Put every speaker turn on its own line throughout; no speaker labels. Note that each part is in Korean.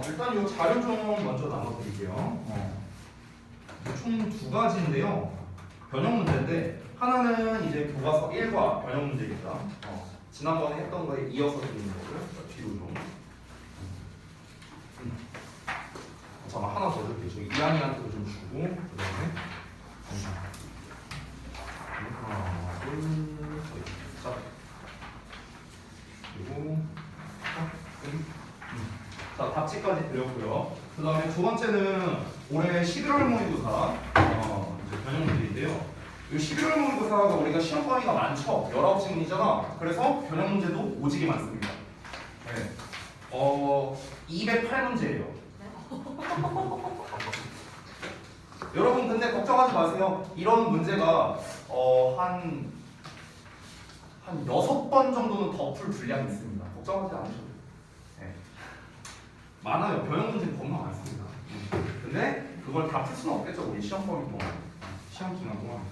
일단 이 자료 좀 먼저 나눠드릴게요. 총 두 가지인데요. 변형 문제인데 하나는 이제 교과서 1과 변형 문제입니다. 지난번에 했던 거에 이어서 드리는 거고요. 뒤로 좀. 잠깐 하나 더 줄게요. 저기 이한이한테도 좀 주고 그 다음에 하나, 둘, 셋. 그리고 자, 답지까지 드렸고요. 그 다음에 두 번째는 올해 11월 모의고사 이제 변형 문제인데요. 이 11월 모의고사가 우리가 시험 범위가 많죠. 19지문이잖아. 그래서 변형 문제도 오지게 많습니다. 네. 208문제예요. 여러분 근데 걱정하지 마세요. 이런 문제가 한 6번 정도는 더 풀 분량이 있습니다. 걱정하지 않으셔도 돼요. 네. 많아요. 변형 문제 겁나 많습니다. 근데 그걸 다 풀 수는 없겠죠. 우리 시험 범위 동안. 시험 기간 동안.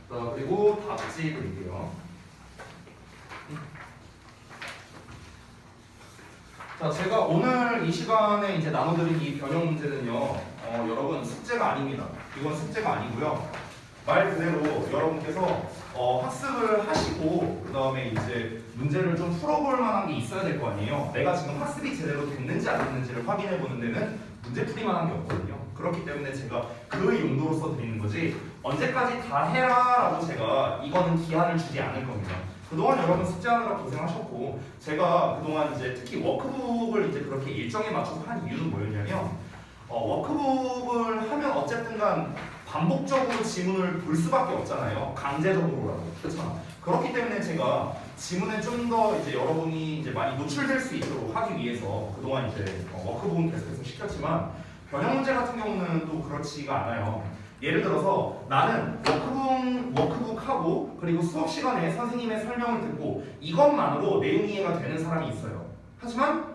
자, 그리고 답지 드릴게요. 자, 제가 오늘 이 시간에 이제 나눠드린 이 변형 문제는요, 여러분 숙제가 아닙니다. 이건 숙제가 아니고요. 말 그대로 여러분께서 학습을 하시고 그 다음에 이제 문제를 좀 풀어볼 만한 게 있어야 될 거 아니에요. 내가 지금 학습이 제대로 됐는지 안 됐는지를 확인해 보는 데는 문제풀이만 한 게 없거든요. 그렇기 때문에 제가 그 용도로서 드리는 거지 언제까지 다 해라라고 제가 이거는 기한을 주지 않을 겁니다. 그동안 여러분 숙제하느라 고생하셨고 제가 그동안 이제 특히 워크북을 이제 그렇게 일정에 맞춰서 한 이유는 뭐였냐면 워크북을 하면 어쨌든간 반복적으로 지문을 볼 수밖에 없잖아요. 강제적으로라도. 그렇잖아. 그렇기 때문에 제가 지문에 좀 더 이제 여러분이 이제 많이 노출될 수 있도록 하기 위해서 그동안 이제 워크북은 계속해서 시켰지만 변형 문제 같은 경우는 또 그렇지가 않아요. 예를 들어서 나는 워크북하고 그리고 수업 시간에 선생님의 설명을 듣고 이것만으로 내용 이해가 되는 사람이 있어요. 하지만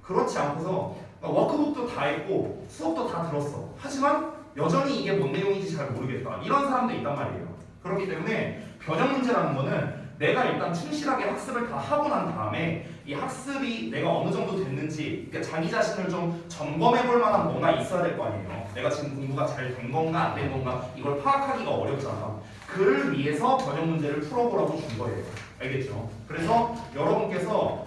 그렇지 않고서 워크북도 다 했고 수업도 다 들었어. 하지만 여전히 이게 뭔 내용인지 잘 모르겠다. 이런 사람도 있단 말이에요. 그렇기 때문에 변형 문제라는 거는 내가 일단 충실하게 학습을 다 하고 난 다음에 이 학습이 내가 어느 정도 됐는지 그러니까 자기 자신을 좀 점검해 볼 만한 뭔가 있어야 될 거 아니에요. 내가 지금 공부가 잘 된 건가 안 된 건가 이걸 파악하기가 어렵잖아. 그를 위해서 변형 문제를 풀어보라고 준 거예요. 알겠죠? 그래서 여러분께서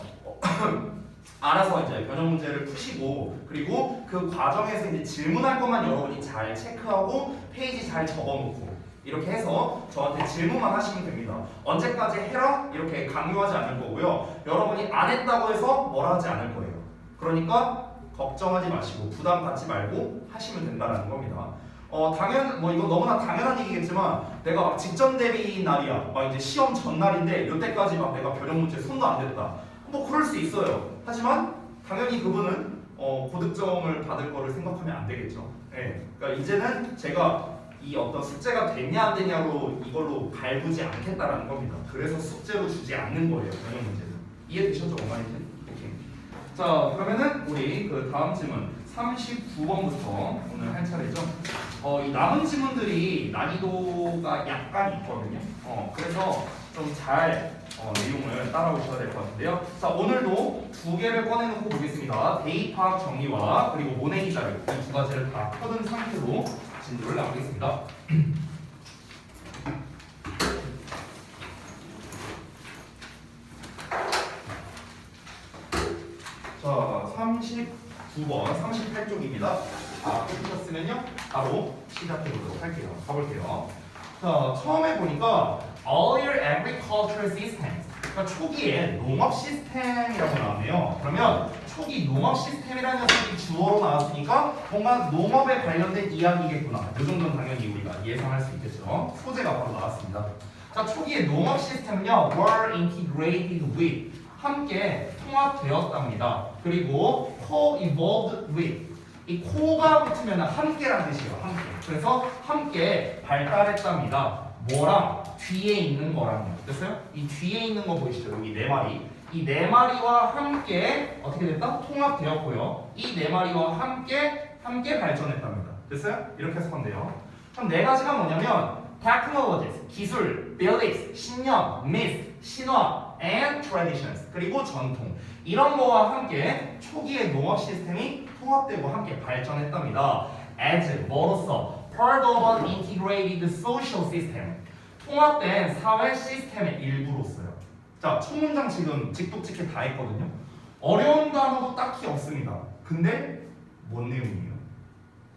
알아서 이제 변형 문제를 푸시고 그리고 그 과정에서 이제 질문할 것만 여러분이 잘 체크하고 페이지 잘 적어놓고 이렇게 해서 저한테 질문만 하시면 됩니다. 언제까지 해라? 이렇게 강요하지 않을 거고요. 여러분이 안 했다고 해서 뭐라 하지 않을 거예요. 그러니까 걱정하지 마시고 부담 갖지 말고 하시면 된다는 겁니다. 뭐 이거 너무나 당연한 얘기겠지만 내가 막 직전 대비 날이야. 막 이제 시험 전날인데 이때까지 막 내가 변형 문제 손도 안 댔다. 뭐 그럴 수 있어요. 하지만 당연히 그분은 고득점을 받을 거를 생각하면 안 되겠죠. 네. 그러니까 이제는 제가 이 어떤 숙제가 됐냐 안 되냐로 이걸로 갈구지 않겠다라는 겁니다. 그래서 숙제로 주지 않는 거예요. 변형 문제는. 이해되셨죠? 엄마님들? 오케이. 자, 그러면은 우리 그 다음 질문 39번부터 오늘 할 차례죠. 이 남은 지문들이 난이도가 약간 있거든요. 그래서 좀 잘 내용을 따라오셔야 될 것 같은데요. 자, 오늘도 두 개를 꺼내놓고 보겠습니다. 대입학 정리와 그리고 모내기 자료 이 두 가지를 다 펴둔 상태로 진도를 나가겠습니다. 자, 39번, 38쪽입니다. 자, 펴주셨으면요 바로 시작해보도록 할게요. 가볼게요. 자, 처음에 보니까 earlier agricultural systems 그러니까 초기에 농업 시스템이라고 나왔네요. 그러면 초기 농업 시스템이라는 녀석이 주어로 나왔으니까 뭔가 농업에 관련된 이야기겠구나. 이 정도는 당연히 우리가 예상할 수 있겠죠. 소재가 바로 나왔습니다. 자, 초기의 농업 시스템은요 were integrated with 함께 통합되었답니다. 그리고 co-evolved with 이 코가 붙으면 함께란 뜻이에요. 함께. 그래서 함께 발달했답니다. 뭐랑? 뒤에 있는 거랑요. 됐어요? 이 뒤에 있는 거 보이시죠? 여기 네 마리. 이 네 마리와 함께 어떻게 됐다? 통합되었고요. 이 네 마리와 함께 발전했답니다. 됐어요? 이렇게 해석하면 돼요. 그럼 네 가지가 뭐냐면 technologies, 기술, beliefs, 신념, myths, 신화, and traditions, 그리고 전통. 이런 거와 함께 초기의 농업 시스템이 통합되고 함께 발전했답니다. as 뭐로서 part of an integrated social system. 통합된 사회 시스템의 일부로서요. 자, 첫 문장 지금 직독직해 다 했거든요. 어려운 단어도 딱히 없습니다. 근데 뭔 내용이에요?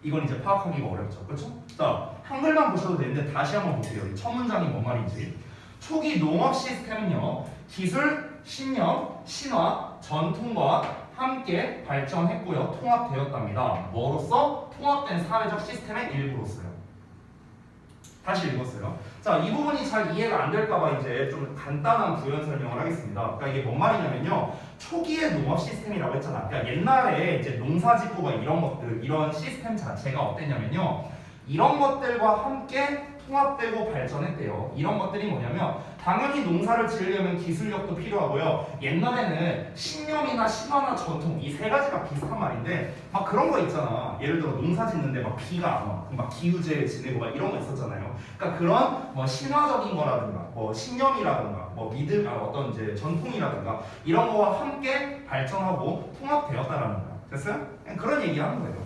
이건 이제 파악하기가 어렵죠. 그렇죠? 자, 한글만 보셔도 되는데 다시 한번 볼게요. 이 첫 문장이 뭔 말인지. 초기 농업 시스템은요. 기술, 신념, 신화, 전통과 함께 발전했고요. 통합되었답니다. 뭐로써? 통합된 사회적 시스템의 일부로서요. 다시 읽었어요. 자, 이 부분이 잘 이해가 안 될까봐 이제 좀 간단한 부연 설명을 하겠습니다. 그러니까 이게 뭔 말이냐면요. 초기의 농업 시스템이라고 했잖아. 그러니까 옛날에 이제 농사짓고가 이런 것들, 이런 시스템 자체가 어땠냐면요. 이런 것들과 함께 통합되고 발전했대요. 이런 것들이 뭐냐면 당연히 농사를 지으려면 기술력도 필요하고요. 옛날에는 신념이나 신화나 전통 이 세 가지가 비슷한 말인데 막 그런 거 있잖아. 예를 들어 농사 짓는데 막 비가 안 와. 막 기우제 지내고 막 이런 거 있었잖아요. 그러니까 그런 뭐 신화적인 거라든가 뭐 신념이라든가 뭐 믿음, 어떤 이제 전통이라든가 이런 거와 함께 발전하고 통합되었다라는 거야. 됐어요? 그런 얘기하는 거예요.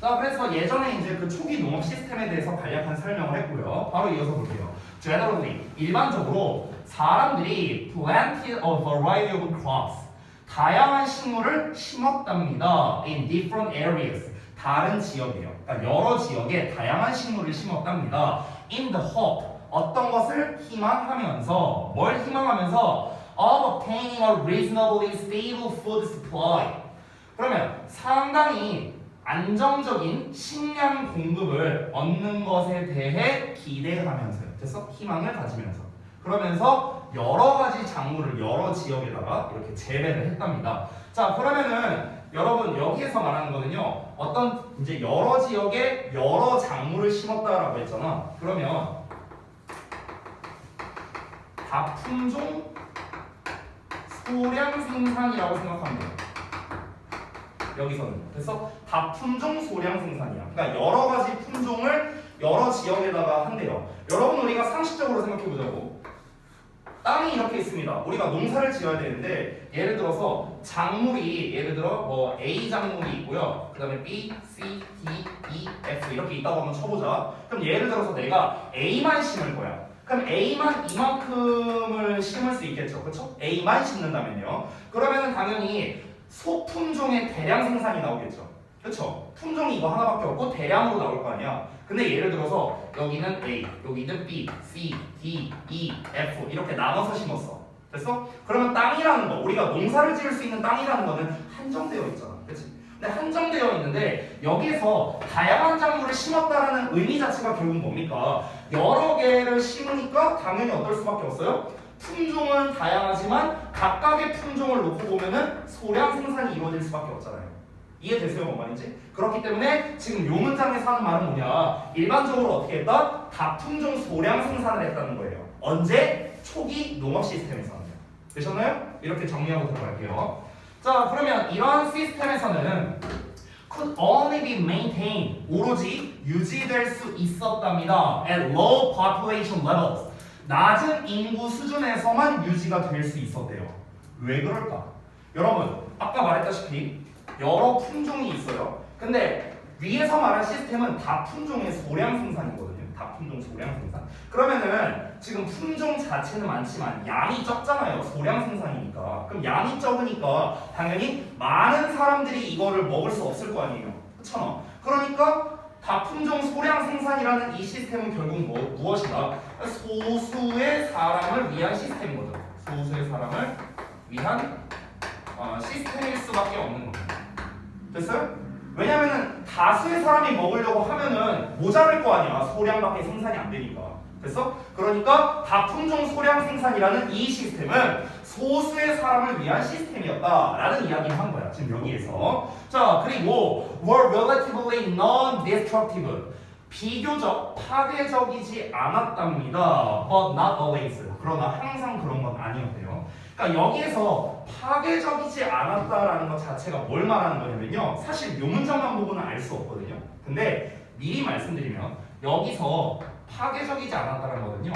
자, 그래서 예전에 이제 그 초기 농업 시스템에 대해서 간략한 설명을 했고요. 바로 이어서 볼게요. Generally, 일반적으로 사람들이 planted a variety of crops, 다양한 식물을 심었답니다. In different areas, 다른 지역이에요. 그러니까 여러 지역에 다양한 식물을 심었답니다. In the hope, 어떤 것을 희망하면서, 뭘 희망하면서? Of obtaining a reasonably stable food supply. 그러면 상당히 안정적인 식량 공급을 얻는 것에 대해 기대하면서요. 됐어? 희망을 가지면서. 그러면서 여러 가지 작물을 여러 지역에다가 이렇게 재배를 했답니다. 자, 그러면은 여러분 여기에서 말하는 거는요. 어떤 이제 여러 지역에 여러 작물을 심었다라고 했잖아. 그러면 다품종 소량 생산이라고 생각하면 돼요. 여기서는. 그래서 다품종 소량 생산이야. 그러니까 여러 가지 품종을 여러 지역에다가 한대요. 여러분 우리가 상식적으로 생각해보자고. 땅이 이렇게 있습니다. 우리가 농사를 지어야 되는데 예를 들어서 작물이 예를 들어 뭐 A 작물이 있고요. 그 다음에 B, C, D, E, F 이렇게 있다고 한번 쳐보자. 그럼 예를 들어서 내가 A만 심을 거야. 그럼 A만 이만큼을 심을 수 있겠죠. 그렇죠? A만 심는다면요. 그러면은 당연히 소품종의 대량 생산이 나오겠죠. 그렇죠? 품종이 이거 하나밖에 없고 대량으로 나올 거 아니야. 근데 예를 들어서 여기는 A, 여기는 B, C, D, E, F 이렇게 나눠서 심었어. 됐어? 그러면 땅이라는 거, 우리가 농사를 지을 수 있는 땅이라는 거는 한정되어 있잖아. 그렇지? 근데 한정되어 있는데 여기에서 다양한 작물을 심었다라는 의미 자체가 결국은 뭡니까? 여러 개를 심으니까 당연히 어떨 수밖에 없어요? 품종은 다양하지만 각각의 품종을 놓고 보면은 소량 생산이 이루어질 수밖에 없잖아요. 이해되세요? 뭔 말인지? 그렇기 때문에 지금 요 문장에서 하는 말은 뭐냐? 일반적으로 어떻게 했다? 다품종 소량 생산을 했다는 거예요. 언제? 초기 농업 시스템에서는. 되셨나요? 이렇게 정리하고 들어갈게요. 자, 그러면 이러한 시스템에서는 could only be maintained, 오로지 유지될 수 있었답니다. at low population levels. 낮은 인구 수준에서만 유지가 될 수 있었대요. 왜 그럴까? 여러분, 아까 말했다시피 여러 품종이 있어요. 근데 위에서 말한 시스템은 다품종의 소량 생산이거든요. 다품종 소량 생산. 그러면은 지금 품종 자체는 많지만 양이 적잖아요. 소량 생산이니까. 그럼 양이 적으니까 당연히 많은 사람들이 이거를 먹을 수 없을 거 아니에요. 그렇잖아. 그러니까 다품종 소량 생산이라는 이 시스템은 결국 무엇이다? 소수의 사람을 위한 시스템인 거죠. 소수의 사람을 위한 시스템일 수밖에 없는 겁니다. 됐어요? 왜냐면은 다수의 사람이 먹으려고 하면은 모자랄 거 아니야. 소량밖에 생산이 안 되니까. 됐어? 그러니까 다품종 소량 생산이라는 이 시스템은 소수의 사람을 위한 시스템이었다라는 이야기를 한 거야. 지금 여기에서. 자, 그리고 were relatively non-destructive. 비교적 파괴적이지 않았답니다. But not always. 그러나 항상 그런 건 아니었대요. 그러니까 여기에서 파괴적이지 않았다라는 것 자체가 뭘 말하는 거냐면요. 사실 요 문장만 보고는 알 수 없거든요. 근데 미리 말씀드리면 여기서 파괴적이지 않았다는 거거든요.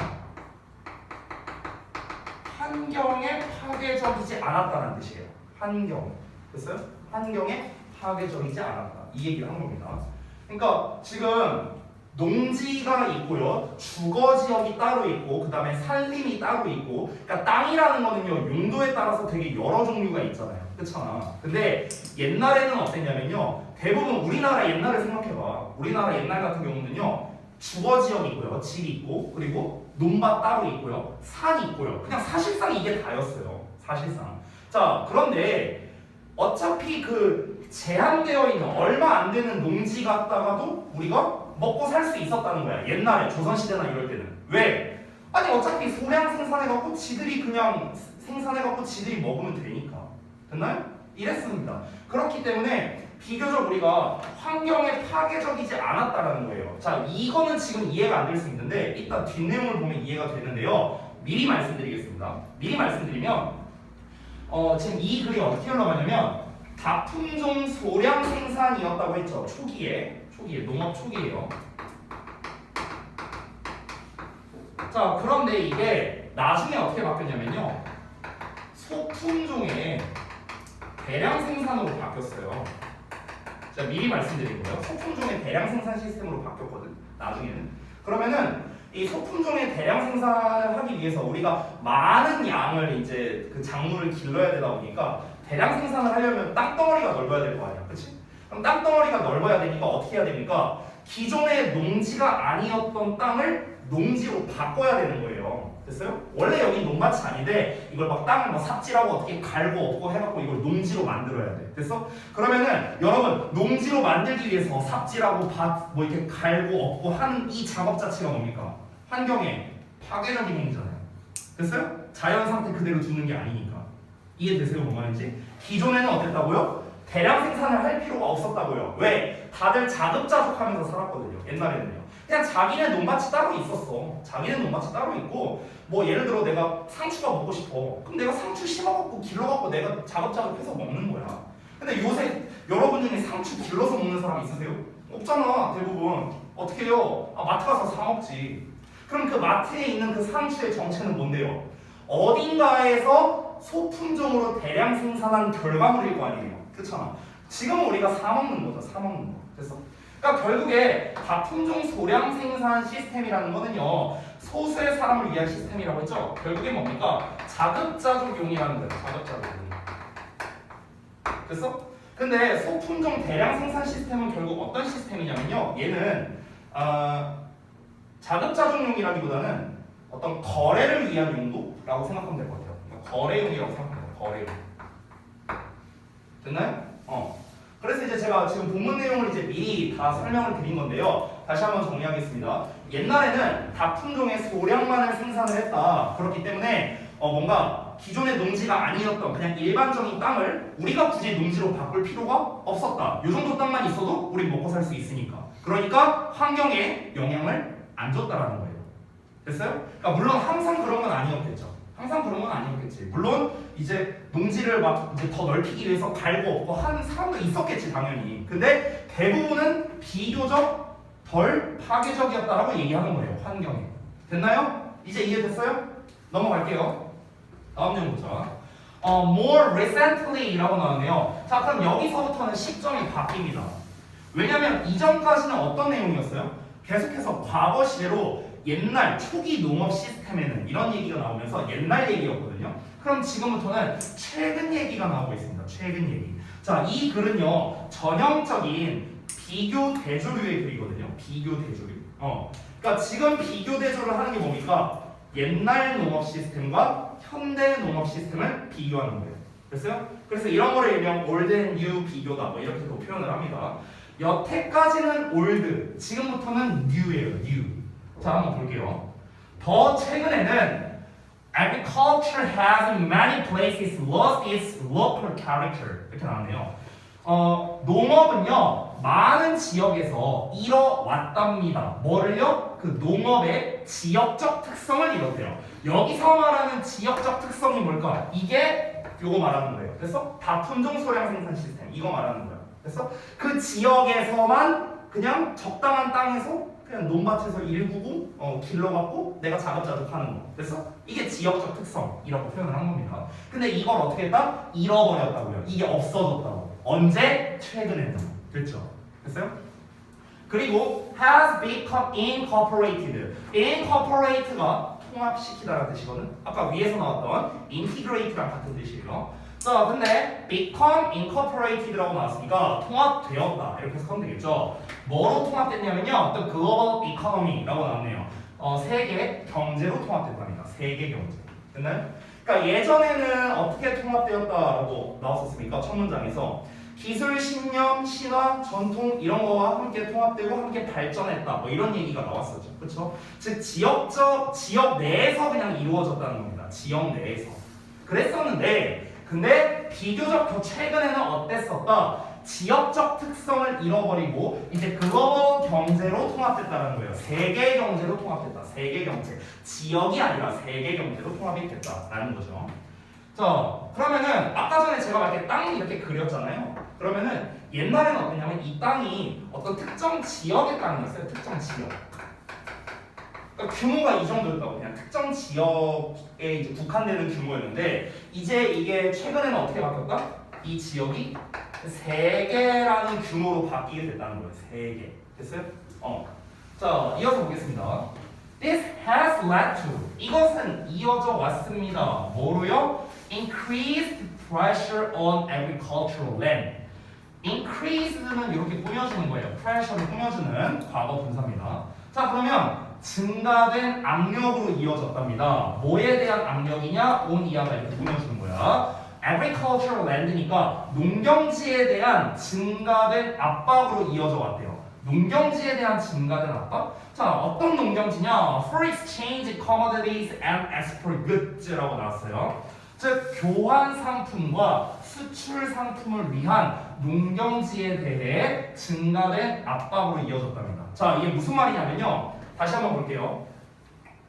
환경에 파괴적이지 않았다는 뜻이에요. 환경. 됐어요? 환경에 파괴적이지 않았다. 이 얘기를 한 겁니다. 그러니까 지금 농지가 있고요. 주거 지역이 따로 있고 그 다음에 산림이 따로 있고 그러니까 땅이라는 거는요. 용도에 따라서 되게 여러 종류가 있잖아요. 그렇잖아. 근데 옛날에는 어땠냐면요. 대부분 우리나라 옛날을 생각해봐. 우리나라 옛날 같은 경우는요. 주거 지역이 있고요. 집 있고 그리고 논밭 따로 있고요. 산이 있고요. 그냥 사실상 이게 다였어요. 사실상. 자, 그런데 어차피 그 제한되어 있는 얼마 안 되는 농지 갖다가도 우리가 먹고 살 수 있었다는 거야. 옛날에 조선시대나 이럴 때는. 왜? 아니 어차피 소량 생산해갖고 지들이 그냥 생산해갖고 지들이 먹으면 되니까. 됐나요? 이랬습니다. 그렇기 때문에 비교적 우리가 환경에 파괴적이지 않았다라는 거예요. 자, 이거는 지금 이해가 안 될 수 있는데 이따 뒷내용을 보면 이해가 되는데요. 미리 말씀드리겠습니다. 미리 말씀드리면 지금 이 글이 어떻게 흘러가냐면 다품종 소량 생산이었다고 했죠. 초기에 농업 초기예요. 자, 그런데 이게 나중에 어떻게 바뀌었냐면요. 소품종의 대량 생산으로 바뀌었어요. 제가 미리 말씀드리고요. 소품종의 대량 생산 시스템으로 바뀌었거든. 나중에는. 그러면은 이 소품종의 대량 생산을 하기 위해서 우리가 많은 양을 이제 그 작물을 길러야 되다 보니까 대량 생산을 하려면 땅덩어리가 넓어야 될 거 아니야. 그치? 그럼 땅덩어리가 넓어야 되니까 어떻게 해야 됩니까? 기존의 농지가 아니었던 땅을 농지로 바꿔야 되는 거예요. 됐어요? 원래 여기 농밭이 아닌데 이걸 막 땅을 막 삽질하고 어떻게 갈고 엎고 해갖고 이걸 농지로 만들어야 돼. 됐어? 그러면은 여러분 농지로 만들기 위해서 삽질하고 밭 뭐 이렇게 갈고 엎고 하는 이 작업 자체가 뭡니까? 환경에 파괴적인 행위잖아요. 됐어요? 자연 상태 그대로 두는 게 아니니까. 이해되세요? 뭔 말인지? 기존에는 어땠다고요? 대량 생산을 할 필요가 없었다고요. 왜? 다들 자급자족하면서 살았거든요. 옛날에는요. 그냥 자기네 논밭이 따로 있었어. 자기네 논밭이 따로 있고 뭐 예를 들어 내가 상추가 먹고 싶어. 그럼 내가 상추 심어갖고 길러갖고 내가 자급자족해서 먹는 거야. 근데 요새 여러분 중에 상추 길러서 먹는 사람 있으세요? 없잖아. 대부분. 어떻게 해요? 마트 가서 사 먹지. 그럼 그 마트에 있는 그 상추의 정체는 뭔데요? 어딘가에서 소품종으로 대량 생산한 결과물일 거 아니에요. 그렇잖아. 지금은 우리가 사 먹는 거죠. 사 먹는 거. 됐어? 그러니까 결국에 다품종 소량 생산 시스템이라는 거는요. 소수의 사람을 위한 시스템이라고 했죠. 결국에 뭡니까? 자급자족용이라는 거예요. 자급자족용. 됐어? 근데 소품종 대량 생산 시스템은 결국 어떤 시스템이냐면요. 얘는 자급자족용이라기보다는 어떤 거래를 위한 용도라고 생각하면 될 것 같아요. 그러니까 거래용이라고 생각하면 돼요. 거래용. 됐나요? 그래서 이제 제가 지금 본문 내용을 이제 미리 다 설명을 드린 건데요. 다시 한번 정리하겠습니다. 옛날에는 다품종의 소량만을 생산을 했다. 그렇기 때문에 뭔가 기존의 농지가 아니었던 그냥 일반적인 땅을 우리가 굳이 농지로 바꿀 필요가 없었다. 이 정도 땅만 있어도 우리 먹고 살 수 있으니까. 그러니까 환경에 영향을 안 줬다라는 거예요. 됐어요? 그러니까 물론 항상 그런 건 아니었겠죠. 항상 그런 건 아니었겠지. 물론 이제 농지를 막 이제 더 넓히기 위해서 갈고 엎고 하는 사람도 있었겠지 당연히. 근데 대부분은 비교적 덜 파괴적이었다라고 얘기하는 거예요. 환경에. 됐나요? 이제 이해됐어요? 넘어갈게요. 다음 내용 보자. More recently라고 나오네요. 자, 그럼 여기서부터는 시점이 바뀝니다. 왜냐면 이전까지는 어떤 내용이었어요? 계속해서 과거 시대로 옛날 초기 농업 시스템에는 이런 얘기가 나오면서 옛날 얘기였거든요. 그럼 지금부터는 최근 얘기가 나오고 있습니다. 최근 얘기. 자, 이 글은요 전형적인 비교 대조류의 글이거든요. 비교 대조류. 그러니까 지금 비교 대조를 하는 게 뭡니까? 옛날 농업 시스템과 현대 농업 시스템을 비교하는 거예요. 됐어요? 그래서 이런 거를 일명 old and new 비교다. 뭐 이렇게도 표현을 합니다. 여태까지는 old, 지금부터는 new예요. new. 자, 한번 볼게요. 더 최근에는 agriculture has in many places lost its local character 이렇게 나왔네요. 농업은요 많은 지역에서 잃어왔답니다. 뭐를요? 그 농업의 지역적 특성을 잃었대요. 여기서 말하는 지역적 특성이 뭘까? 이게 요거 말하는 거예요. 됐어? 다품종 소량 생산 시스템 이거 말하는 거야. 됐어? 그 지역에서만 그냥 적당한 땅에서 그냥 논밭에서 일구고 길러갖고 내가 자급자족하는 거. 됐어? 이게 지역적 특성이라고 표현을 한 겁니다. 근데 이걸 어떻게 했다? 잃어버렸다고요. 이게 없어졌다고. 언제? 최근에는. 됐죠? 됐어요? 그리고 has become incorporated. incorporate가 통합시키다라는 뜻이거든. 아까 위에서 나왔던 integrate랑 같은 뜻이에요. 자, 근데 become incorporated라고 나왔으니까 통합되었다 이렇게 해석하면 되겠죠. 뭐로 통합됐냐면요, 어떤 global economy라고 나왔네요. 세계 경제로 통합됐답니다. 세계 경제. 됐나요? 그러니까 예전에는 어떻게 통합되었다라고 나왔었습니까? 첫 문장에서 기술, 신념, 신화, 전통 이런 거와 함께 통합되고 함께 발전했다. 뭐 이런 얘기가 나왔었죠. 그렇죠? 즉 지역 내에서 그냥 이루어졌다는 겁니다. 지역 내에서. 그랬었는데 근데 비교적 더 최근에는 어땠었다? 지역적 특성을 잃어버리고 이제 글로벌 경제로 통합됐다는 거예요. 세계 경제로 통합됐다. 세계 경제. 지역이 아니라 세계 경제로 통합이 됐다라는 거죠. 자, 그러면은 아까 전에 제가 이렇게 땅 이렇게 그렸잖아요. 그러면은 옛날에는 어땠냐면 이 땅이 어떤 특정 지역의 땅이었어요. 특정 지역. 그러니까 규모가 이 정도였다고. 그냥 특정 지역에 이제 국한되는 규모였는데 이제 이게 최근에는 어떻게 바뀌었다? 이 지역이 세계라는 규모로 바뀌게 됐다는 거예요. 세계. 됐어요? 자, 이어서 보겠습니다. This has led to. 이것은 이어져 왔습니다. 뭐로요? Increased pressure on agricultural land. Increase는 이렇게 꾸며주는 거예요. pressure를 꾸며주는 과거 분사입니다. 자, 그러면 증가된 압력으로 이어졌답니다. 뭐에 대한 압력이냐? on 이하가 이렇게 꾸며주는 거야. agricultural land니까 농경지에 대한 증가된 압박으로 이어져 왔대요. 농경지에 대한 증가된 압박? 자, 어떤 농경지냐? For exchange commodities and export goods라고 나왔어요. 즉, 교환 상품과 수출 상품을 위한 농경지에 대해 증가된 압박으로 이어졌답니다. 자, 이게 무슨 말이냐면요. 다시 한번 볼게요.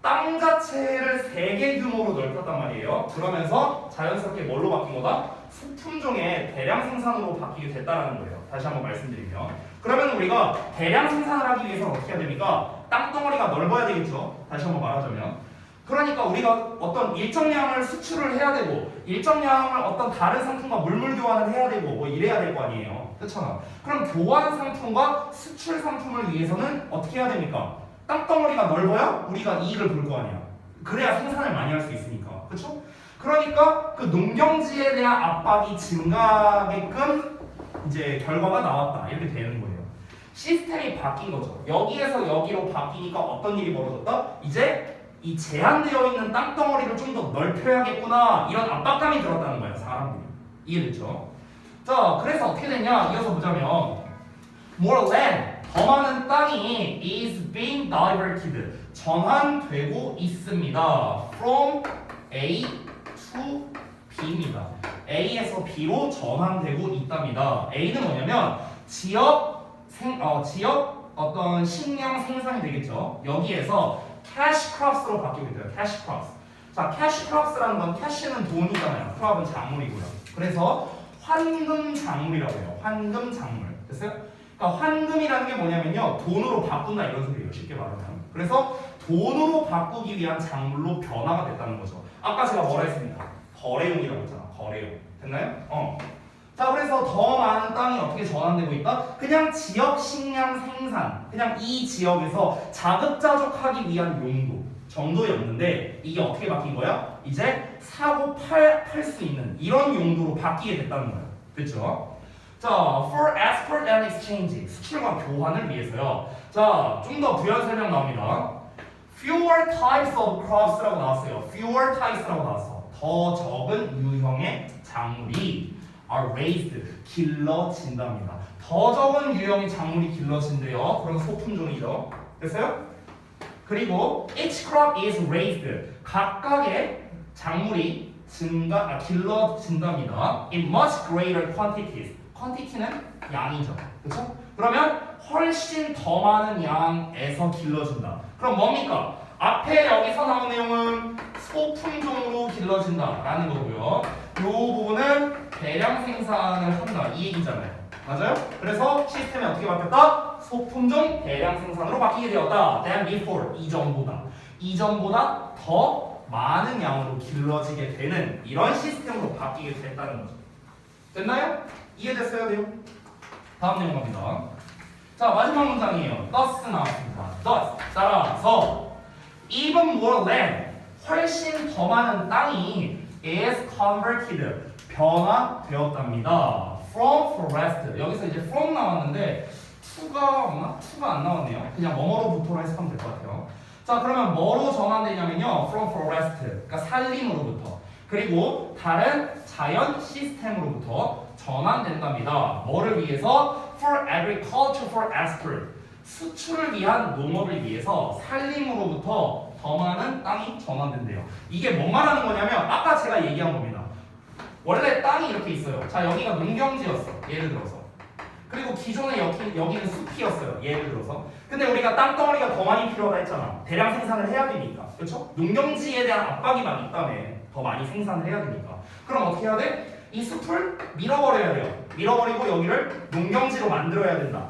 땅 자체를 세계 규모로 넓혔단 말이에요. 그러면서 자연스럽게 뭘로 바뀐 거다? 소품종의 대량 생산으로 바뀌게 됐다는 거예요. 다시 한번 말씀드리면. 그러면 우리가 대량 생산을 하기 위해서는 어떻게 해야 됩니까? 땅덩어리가 넓어야 되겠죠. 다시 한번 말하자면. 그러니까 우리가 어떤 일정량을 수출을 해야 되고 일정량을 어떤 다른 상품과 물물 교환을 해야 되고 뭐 이래야 될 거 아니에요. 그렇잖아. 그럼 교환 상품과 수출 상품을 위해서는 어떻게 해야 됩니까? 땅덩어리가 넓어야 우리가 이익을 볼 거 아니야. 그래야 생산을 많이 할 수 있으니까. 그렇죠? 그러니까 그 농경지에 대한 압박이 증가하게끔 이제 결과가 나왔다. 이렇게 되는 거예요. 시스템이 바뀐 거죠. 여기에서 여기로 바뀌니까 어떤 일이 벌어졌다? 이제 이 제한되어 있는 땅덩어리를 좀 더 넓혀야겠구나. 이런 압박감이 들었다는 거예요. 사람들이. 이해됐죠? 자, 그래서 어떻게 됐냐? 이어서 보자면 more land, 더 많은 땅이 is being diverted, 전환되고 있습니다. from A to B입니다. A에서 B로 전환되고 있답니다. A는 뭐냐면 지역 어떤 식량 생산이 되겠죠. 여기에서 cash crops로 바뀌게 돼요. cash crops. 자, cash crops라는 건 cash는 돈이잖아요. crop은 작물이고요. 그래서 환금 작물이라고 해요. 환금 작물. 됐어요? 그러니까 환금이라는 게 뭐냐면요, 돈으로 바꾼다 이런 소리예요. 쉽게 말하면. 그래서 돈으로 바꾸기 위한 작물로 변화가 됐다는 거죠. 아까 제가 뭐라 했습니까? 거래용이라고 했잖아. 거래용. 됐나요? 자, 그래서 더 많은 땅이 어떻게 전환되고 있다? 그냥 지역 식량 생산, 그냥 이 지역에서 자급자족하기 위한 용도 정도였는데 이게 어떻게 바뀐 거야? 이제 사고 팔 수 있는 이런 용도로 바뀌게 됐다는 거야. 됐죠? 자, for export and exchange, 수출과 교환을 위해서요. 자, 좀 더 부연 설명 나옵니다. Fewer types of crops라고 나왔어요. Fewer types라고 나왔어. 더 적은 유형의 작물이 are raised, 길러진답니다. 더 적은 유형의 작물이 길러진대요. 그럼 소품종이죠. 됐어요? 그리고 each crop is raised, 각각의 작물이 길러진답니다. in much greater quantities. quantity는 양이죠. 그렇죠? 그러면 훨씬 더 많은 양에서 길러진다. 그럼 뭡니까? 앞에 여기서 나온 내용은 소품종으로 길러진다라는 거고요. 이 부분은 대량 생산을 한다 이 얘기잖아요. 맞아요? 그래서 시스템이 어떻게 바뀌었다?
소품종 대량 생산으로 바뀌게 되었다. than before. 이전보다 더 많은 양으로 길러지게 되는 이런 시스템으로 바뀌게 됐다는 거죠. 됐나요? 이해됐어야 돼요? 다음 내용 갑니다. 자, 마지막 문장이에요. thus 나왔습니다. thus. 따라서 even more land. 훨씬 더 많은 땅이 is converted. 변화되었답니다. from forest. 여기서 이제 from 나왔는데 to가 없나? to가 안 나왔네요. 그냥 뭐뭐로부터로 해석하면 될 것 같아요. 자, 그러면 뭐로 전환되냐면요. from forest. 그러니까 산림으로부터. 그리고 다른 자연 시스템으로부터 전환된답니다. 뭐를 위해서? For agriculture for export. 수출을 위한 농업을 위해서 산림으로부터 더 많은 땅이 전환된대요. 이게 뭔 말하는 거냐면 아까 제가 얘기한 겁니다. 원래 땅이 이렇게 있어요. 자, 여기가 농경지였어. 예를 들어서. 그리고 기존에 여기는 숲이었어요. 예를 들어서. 근데 우리가 땅덩어리가 더 많이 필요하다 했잖아. 대량 생산을 해야 되니까. 그렇죠? 농경지에 대한 압박이 막 있다며. 더 많이 생산을 해야 되니까. 그럼 어떻게 해야 돼? 이 숲을 밀어버려야 돼요. 밀어버리고 여기를 농경지로 만들어야 된다.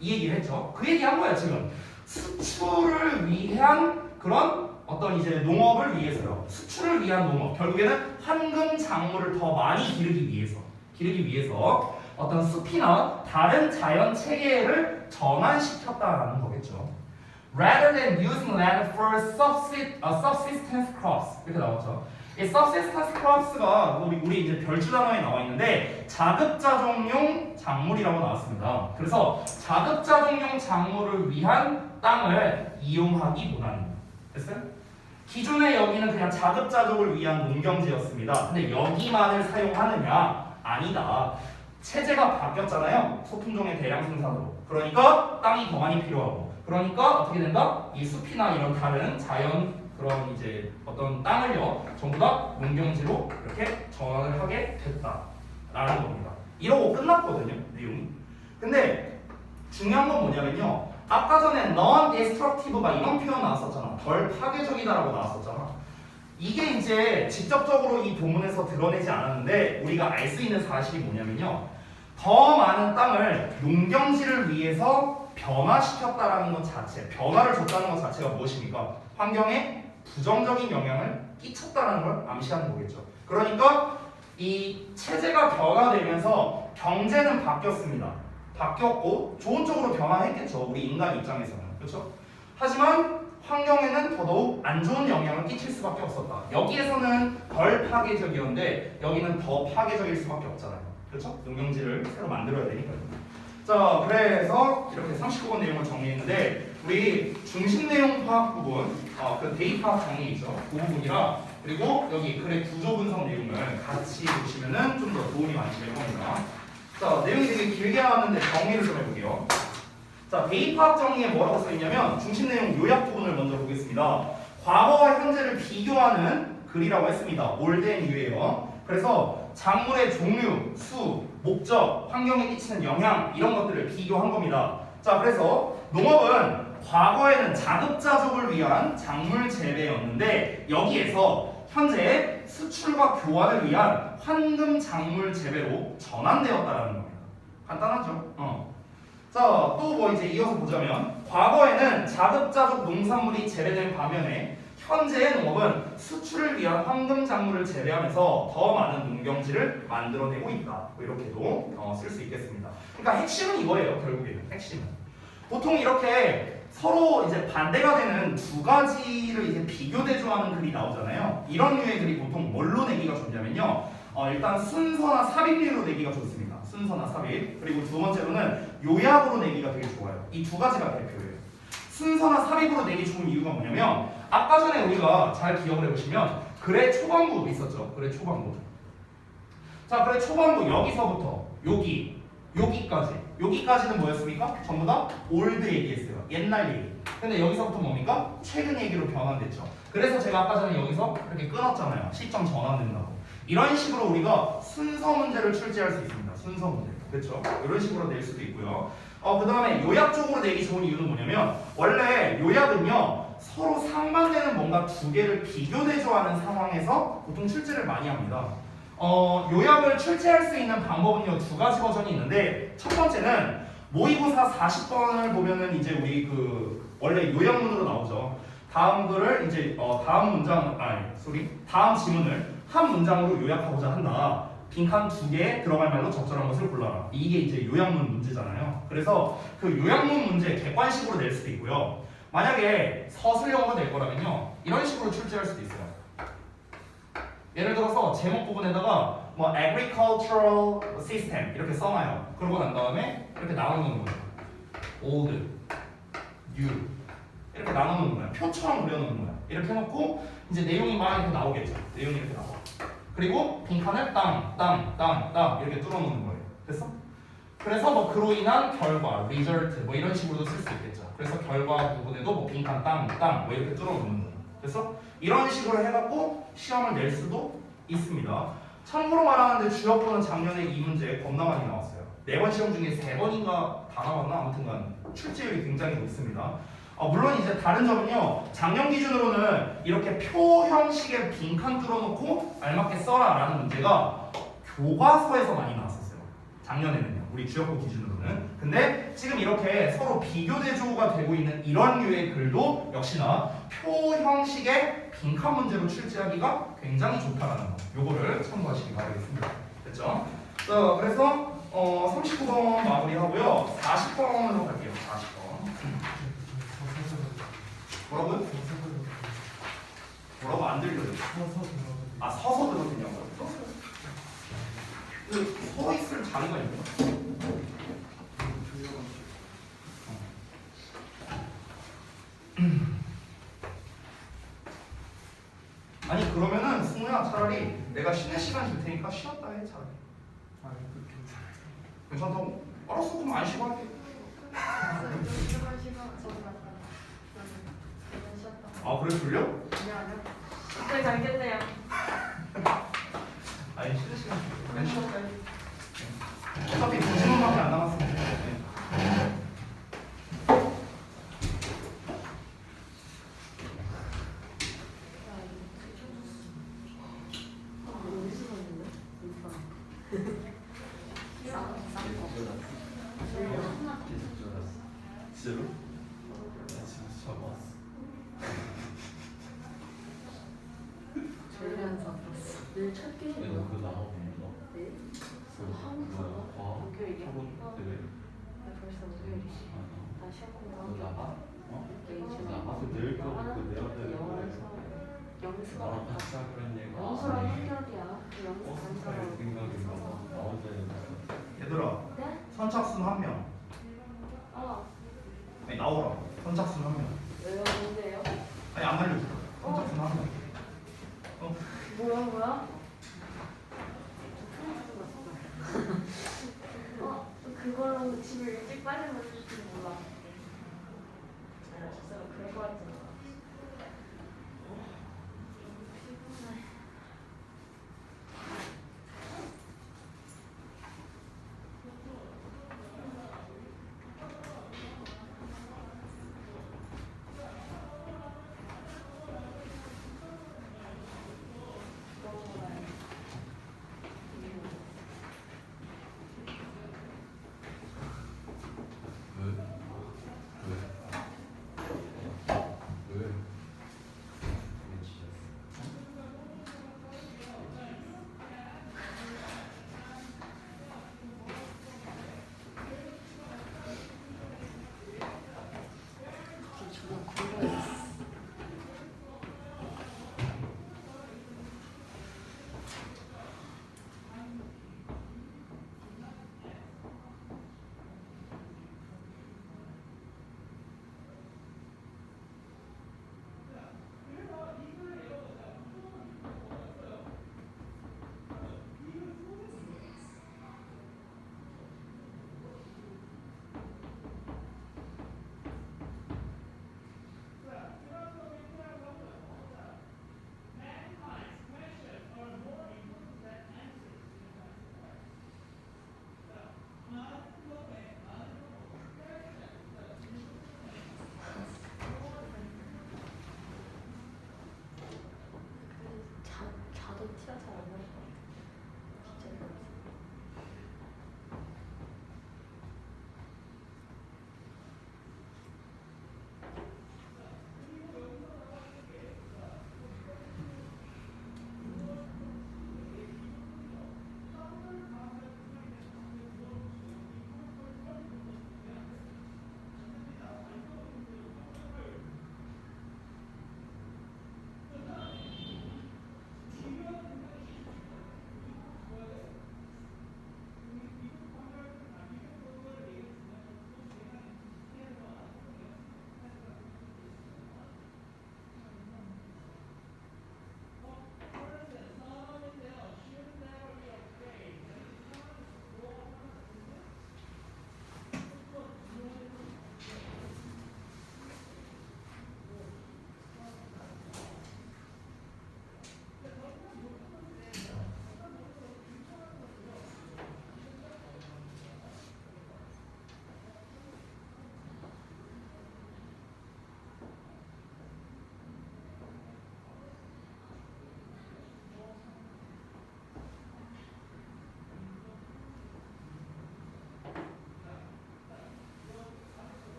이 얘기를 했죠. 그 얘기 한 거야 지금. 수출을 위한 그런 어떤 이제 농업을 위해서요. 수출을 위한 농업. 결국에는 황금 작물을 더 많이 기르기 위해서 어떤 숲이나 다른 자연 체계를 전환시켰다라는 거겠죠. Rather than using land for subsistence crops 이렇게 나왔죠. 이 subsistence crops가 우리 이제 별주 단어에 나와 있는데 자급자족용 작물이라고 나왔습니다. 그래서 자급자족용 작물을 위한 땅을 이용하기보다는 됐어요? 기존에 여기는 그냥 자급자족을 위한 농경지였습니다. 근데 여기만을 사용하느냐? 아니다. 체제가 바뀌었잖아요. 소품종의 대량 생산으로. 그러니까 땅이 더 많이 필요하고. 그러니까 어떻게 된다? 이 숲이나 이런 다른 자연 그런 이제 어떤 땅을요 전부 다 농경지로 이렇게 전환을 하게 됐다라는 겁니다. 이러고 끝났거든요 내용이. 근데 중요한 건 뭐냐면요. 아까 전에 non-destructive 막 이런 표현 나왔었잖아. 덜 파괴적이다라고 나왔었잖아. 이게 이제 직접적으로 이 본문에서 드러내지 않았는데 우리가 알 수 있는 사실이 뭐냐면요. 더 많은 땅을 농경지를 위해서 변화시켰다라는 것 자체, 변화를 줬다는 것 자체가 무엇입니까? 환경에 부정적인 영향을 끼쳤다는 걸 암시하는 거겠죠. 그러니까 이 체제가 변화되면서 경제는 바뀌었습니다. 바뀌었고 좋은 쪽으로 변화했겠죠. 우리 인간 입장에서는. 그렇죠? 하지만 환경에는 더더욱 안 좋은 영향을 끼칠 수밖에 없었다. 여기에서는 덜 파괴적이었는데 여기는 더 파괴적일 수밖에 없잖아요. 그렇죠? 농경지를 새로 만들어야 되니까요. 자, 그래서 이렇게 39번 내용을 정리했는데 우리 중심 내용 파악 부분, 그 데이 파악 정리 있죠. 그 부분이랑 그리고 여기 글의 구조 분석 내용을 같이 보시면은 좀 더 도움이 많이 될 겁니다. 자, 내용이 되게 길게 나왔는데 정리를 좀 해볼게요. 자, 데이 파악 정리에 뭐라고 써있냐면 중심 내용 요약 부분을 먼저 보겠습니다. 과거와 현재를 비교하는 글이라고 했습니다. 올드 앤 뉴예요. 그래서 작물의 종류, 수, 목적, 환경에 끼치는 영향 이런 것들을 비교한 겁니다. 자, 그래서 농업은 과거에는 자급자족을 위한 작물 재배였는데 여기에서 현재 수출과 교환을 위한 황금 작물 재배로 전환되었다라는 겁니다. 간단하죠? 자, 또 뭐 이제 이어서 보자면 과거에는 자급자족 농산물이 재배된 반면에 현재의 농업은 수출을 위한 황금 작물을 재배하면서 더 많은 농경지를 만들어내고 있다. 뭐 이렇게도 쓸 수 있겠습니다. 그러니까 핵심은 이거예요. 결국에는 핵심은 보통 이렇게 서로 이제 반대가 되는 두 가지를 이제 비교 대조하는 글이 나오잖아요. 이런 류의 글이 보통 뭘로 내기가 좋냐면요. 일단 순서나 삽입률로 내기가 좋습니다. 순서나 삽입. 그리고 두 번째로는 요약으로 내기가 되게 좋아요. 이 두 가지가 대표예요. 순서나 삽입으로 내기 좋은 이유가 뭐냐면 아까 전에 우리가 잘 기억을 해보시면 글의 초반부 있었죠. 글의 초반부. 자, 글의 초반부 여기서부터 여기까지는 뭐였습니까? 전부 다 올드 얘기했어요. 옛날 얘기. 근데 여기서부터 뭡니까? 최근 얘기로 변환됐죠. 그래서 제가 아까 전에 여기서 이렇게 끊었잖아요. 시점 전환된다고. 이런 식으로 우리가 순서 문제를 출제할 수 있습니다. 순서 문제. 그렇죠? 이런 식으로 낼 수도 있고요. 그 다음에 요약적으로 내기 좋은 이유는 뭐냐면 원래 요약은요 서로 상반되는 뭔가 두 개를 비교 대조하는 상황에서 보통 출제를 많이 합니다. 요약을 출제할 수 있는 방법은요 두 가지 버전이 있는데 첫 번째는 모의고사 40번을 보면은 이제 우리 그 원래 요약문으로 나오죠. 다음 글을 이제 다음 지문을 한 문장으로 요약하고자 한다. 빈칸 2개에 들어갈 말로 적절한 것을 골라라. 이게 이제 요약문 문제잖아요. 그래서 그 요약문 문제 객관식으로 낼 수도 있고요. 만약에 서술형으로 낼 거라면요, 이런 식으로 출제할 수도 있어요. 예를 들어서 제목 부분에다가 뭐 agricultural system 이렇게 써놔요. 그러고 난 다음에 이렇게 나눠놓는 거예요. old, new 이렇게 나눠놓는 거야. 표처럼 그려놓는 거야. 이렇게 해놓고 이제 내용이 막 이렇게 나오겠죠. 내용이 이렇게 나와. 그리고 빈칸을 땅 이렇게 뚫어놓는 거예요. 됐어? 그래서 뭐 그로 인한 결과, result 뭐 이런 식으로도 쓸 수 있겠죠. 그래서 결과 부분에도 뭐 빈칸 땅 뭐 이렇게 뚫어놓는 거예요. 됐어? 이런 식으로 해갖고 시험을 낼 수도 있습니다. 참고로 말하는데 주역부는 작년에 이 문제 겁나 많이 나왔어요. 4번 시험 중에 3번인가 다 나왔나? 아무튼간 출제율이 굉장히 높습니다. 물론 이제 다른 점은요, 작년 기준으로는 이렇게 표 형식의 빈칸 뚫어놓고 알맞게 써라 라는 문제가 교과서에서 많이 나왔었어요. 작년에는요, 우리 주역부 기준으로는. 근데 지금 이렇게 서로 비교 대조가 되고 있는 이런 류의 글도 역시나 표 형식의 빈칸 문제로 출제하기가 굉장히 좋다라는 거, 요거를 참고하시기 바라겠습니다. 됐죠? 자, 그래서 39번 마무리하고요, 40번으로 갈게요. 40번. 뭐라고요? 뭐라고 안 들려요? 서서 들어도 되냐고요? 서 있을 자리가 있나? 아니 그러면은 승우야, 차라리 내가 쉬는 시간 줄 테니까 쉬었다 해. 차라리. 괜찮다고? 알았어, 그럼 안 쉬고 할게. 그래 졸려?
아니요. 갑자기 잠겼네요.
아니 쉬는 시간 그냥 쉬었다 해. 어차피 2시간밖에 안 남았으니까.
진짜로?
늘 찾기 싫어.
그거 나오고
네? 한국 가봐? 목요일이야? 벌써 목요일이지. 나 시험 공부
나가?
내일
그
지금
나가서 내일 또 그 내일
영어에서 영수
나랑 같이 하기로 했냐
영수랑 한결이야. 그 영수 간사람
생각이 나오자.
얘들아,
네?
선착순 1명. 아니 나오라. 선착순 1명.
왜요? 뭔데요?
아니 안 알려줘. 선착순 1명.
뭐야? 그걸로 집을 일찍 빨리 보내줄지 몰라. 진짜로 그럴 것 같아. 자도 티가 잘 안 날 것 같아. 진짜.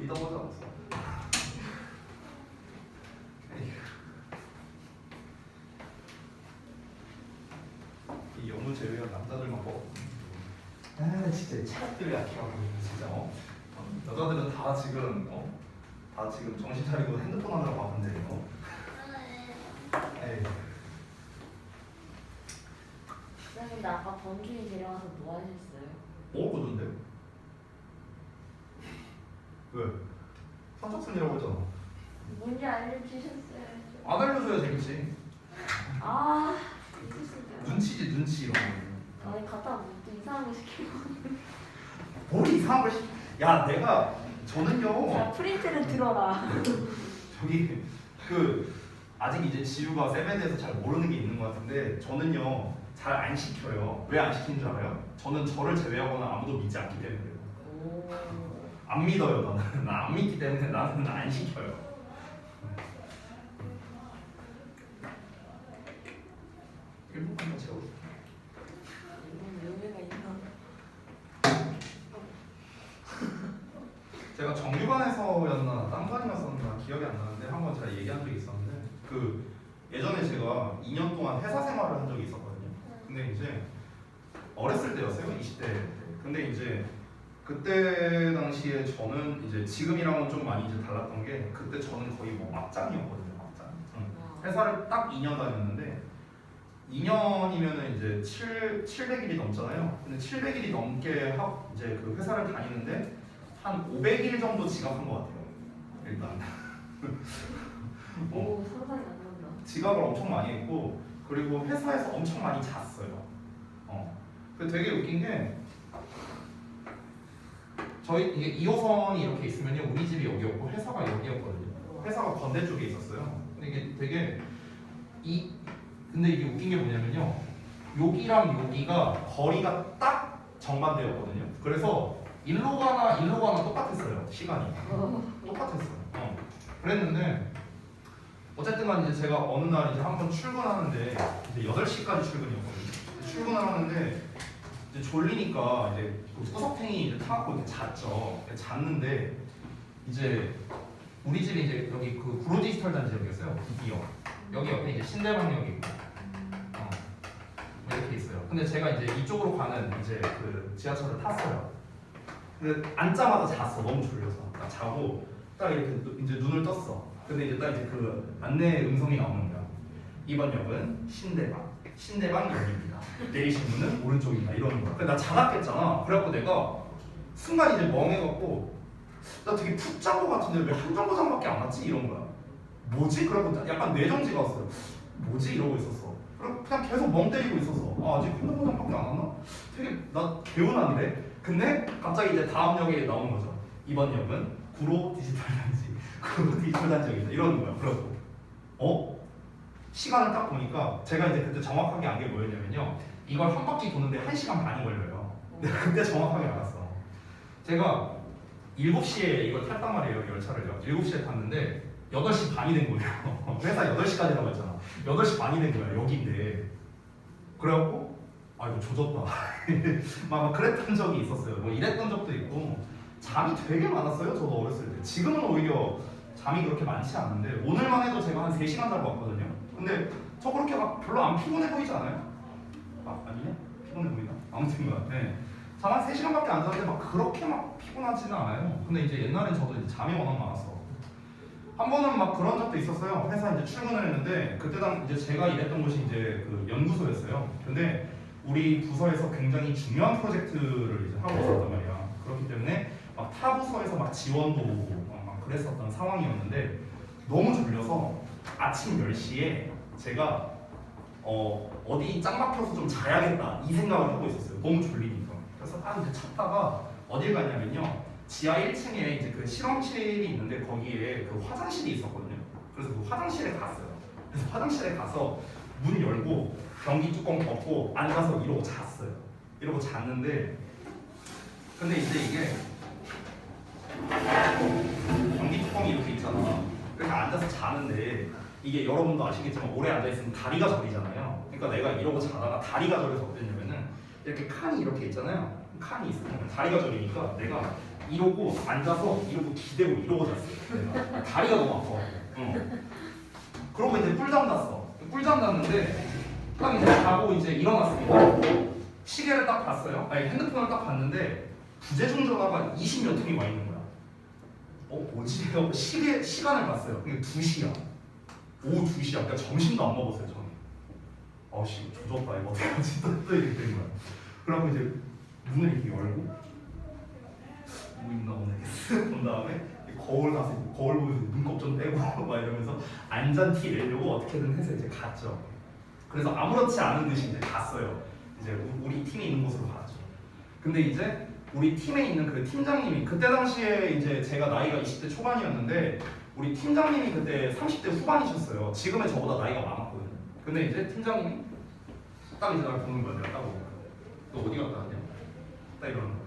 믿어보지 않았어. 이 영문 제외한 남자들만 뭐. 아 진짜 체력들이 약해가지고 진짜 여자들은 다 지금 다 지금 정신 차리고 핸드폰 하느라 바쁜데 에이.
근데 아까 범준이 데려와서 뭐 하셨어요?
먹었거든데? 왜? 선착순이라고 했잖아.
뭔지 알려주셨어요.
안 알려줘야 재밌지.
아 있으신가요?
눈치지 눈치 이런 거.
아니 갔다 또 이상한 거 시키고.
뭘 이상한 걸 야 내가 저는요
자 프린트는 들어라.
저기 그 아직 이제 지우가 쌤에 대해서 잘 모르는 게 있는 것 같은데 저는요 잘 안 시켜요. 왜 안 시키는 줄 알아요? 저는 저를 제외하고는 아무도 믿지 않기 때문에 그래요.
오.
안 믿어요 나는. 나 안 믿기 때문에 나는 안 시켜요. 일본만 채워.
이건 묘미가 있나?
제가 정규반에서였나 딴 반이었었나 기억이 안 나는데 한번 제가 얘기한 적이 있었는데 그 예전에 제가 2년 동안 회사 생활을 한 적이 있었거든요. 근데 이제 어렸을 때였어요. 20대 때. 근데 이제 그때 당시에 저는 이제 지금이랑은 좀 많이 이제 달랐던 게 그때 저는 거의 뭐 막장이었거든요. 막장. 회사를 딱 2년 다녔는데 2년이면은 이제 700일이 넘잖아요. 근데 700일이 넘게 하고 이제 그 회사를 다니는데 한 500일 정도 지각한 것 같아요. 일단
오 상상이 안 난다.
지각을 엄청 많이 했고 그리고 회사에서 엄청 많이 잤어요. 그 되게 웃긴 게 저희 이게 2호선이 이렇게 있으면요 우리 집이 여기였고 회사가 여기였거든요. 회사가 건대 쪽에 있었어요. 근데 이게 되게 근데 이게 웃긴 게 뭐냐면요 여기랑 여기가 거리가 딱 정반대였거든요. 그래서 일로 가나 똑같았어요. 시간이 똑같았어요. 그랬는데 어쨌든 간 이제 제가 어느 날 이제 한번 출근하는데 이제 8시까지 출근이었거든요. 출근을 하는데 이제 졸리니까 이제 그 구석탱이 이제 타갖고 이렇게 잤죠. 잤는데 이제 우리 집이 이제 여기 그 구로디지털 단지역이었어요. 드디어 여기 옆에 이제 신대방역이 있고 이렇게 있어요. 근데 제가 이제 이쪽으로 가는 이제 그 지하철을 탔어요. 근데 앉자마자 잤어. 너무 졸려서 딱 자고 딱 이렇게 이제 눈을 떴어. 근데 이제 딱 이제 그 안내 음성이 나오는 거야. 이번 역은 신대방역입니다. 내리신 분은 오른쪽입니다. 이러는 거야. 근데 나 자놨겠잖아. 그래갖고 내가 순간 이제 멍해갖고 나 되게 푹 잔 거 같은데 왜 한 정거장밖에 안 왔지? 이런 거야. 뭐지? 그래갖고 약간 뇌정지가 왔어요. 뭐지? 이러고 있었어. 그냥 계속 멍 때리고 있었어. 아직 한 정거장밖에 안 왔나? 되게 나 개운한데? 근데 갑자기 이제 다음 역에 나오는 거죠. 이번 역은 구로 디지털 단지, 구로 디지털 단지역이다. 이러는 거야. 그래서 시간을 딱 보니까 제가 이제 그때 정확하게 안 게 뭐였냐면요. 이걸 한 바퀴 도는데 1시간 반이 걸려요. 내가 그때 정확하게 알았어. 제가 7시에 이걸 탔단 말이에요. 열차를요. 7시에 탔는데 8시 반이 된 거예요. 회사 8시까지라고 했잖아. 8시 반이 된 거야. 여기인데. 그래갖고 아 이거 조졌다. 막 그랬던 적이 있었어요. 뭐 이랬던 적도 있고 잠이 되게 많았어요. 저도 어렸을 때. 지금은 오히려 잠이 그렇게 많지 않은데 오늘만 해도 제가 한 3시간 자고 왔거든요. 근데 저 그렇게 막 별로 안 피곤해 보이지 않아요? 아니네? 피곤해 보이나? 아무튼 네. 잠 한 3시간밖에 안 자는데 막 그렇게 막 피곤하지는 않아요. 근데 이제 옛날엔 저도 이제 잠이 워낙 많았어. 한 번은 막 그런 적도 있었어요. 회사 이제 출근을 했는데 그때 당 이제 제가 일했던 곳이 이제 그 연구소였어요. 근데 우리 부서에서 굉장히 중요한 프로젝트를 이제 하고 있었단 말이야. 그렇기 때문에 막 타 부서에서 막 지원도 오고 막 그랬었던 상황이었는데 너무 졸려서 아침 10시에 제가 어디 짱 막혀서 좀 자야겠다 이 생각을 하고 있었어요. 너무 졸리니까. 그래서 딱 이제 찾다가 어딜 갔냐면요. 지하 1층에 이제 그 실험실이 있는데 거기에 그 화장실이 있었거든요. 그래서 그 화장실에 갔어요. 그래서 화장실에 가서 문 열고 변기 뚜껑 덮고 앉아서 이러고 잤어요. 이러고 잤는데 근데 이제 이게 변기 뚜껑이 이렇게 있잖아. 그렇게 앉아서 자는데 이게 여러분도 아시겠지만 오래 앉아있으면 다리가 저리잖아요. 그러니까 내가 이러고 자다가 다리가 저려서 어땠냐면은
이렇게 칸이 이렇게 있잖아요. 칸이 있으면 다리가 저리니까 내가 이러고 앉아서 이러고 기대고 이러고 잤어요. 내가. 다리가 너무 아파. 그러고 이제 꿀잠 잤어. 꿀잠 잤는데 딱 이제 자고 이제 일어났습니다. 시계를 딱 봤어요. 아니 핸드폰을 딱 봤는데 부재중 전화가 20몇 통이 와 있는 거야. 뭐지? 하고 시간을 봤어요. 그게 2시야. 오후 2시야. 그러니까 점심도 안 먹었어요 저는. 아우씨 조졌다 이거 어떡하지? 또 이렇게 된 거야. 그러고 이제 문을 이렇게 열고 뭐 있나 오늘 본 다음에 거울 가서 거울 보면서 눈곱 좀 빼고 막 이러면서 안전 티 내려고 어떻게든 해서 이제 갔죠. 그래서 아무렇지 않은 듯이 이제 갔어요. 이제 우리 팀이 있는 곳으로 갔죠. 근데 이제 우리 팀에 있는 그 팀장님이 그때 당시에 이제 제가 나이가 20대 초반이었는데 우리 팀장님이 그때 30대 후반이셨어요. 지금은 저보다 나이가 많았거든요. 근데 이제 팀장님이 딱 이제 날 보는 거야. 내가 딱 보고 너 어디 갔다 왔냐? 딱 이러는 거야.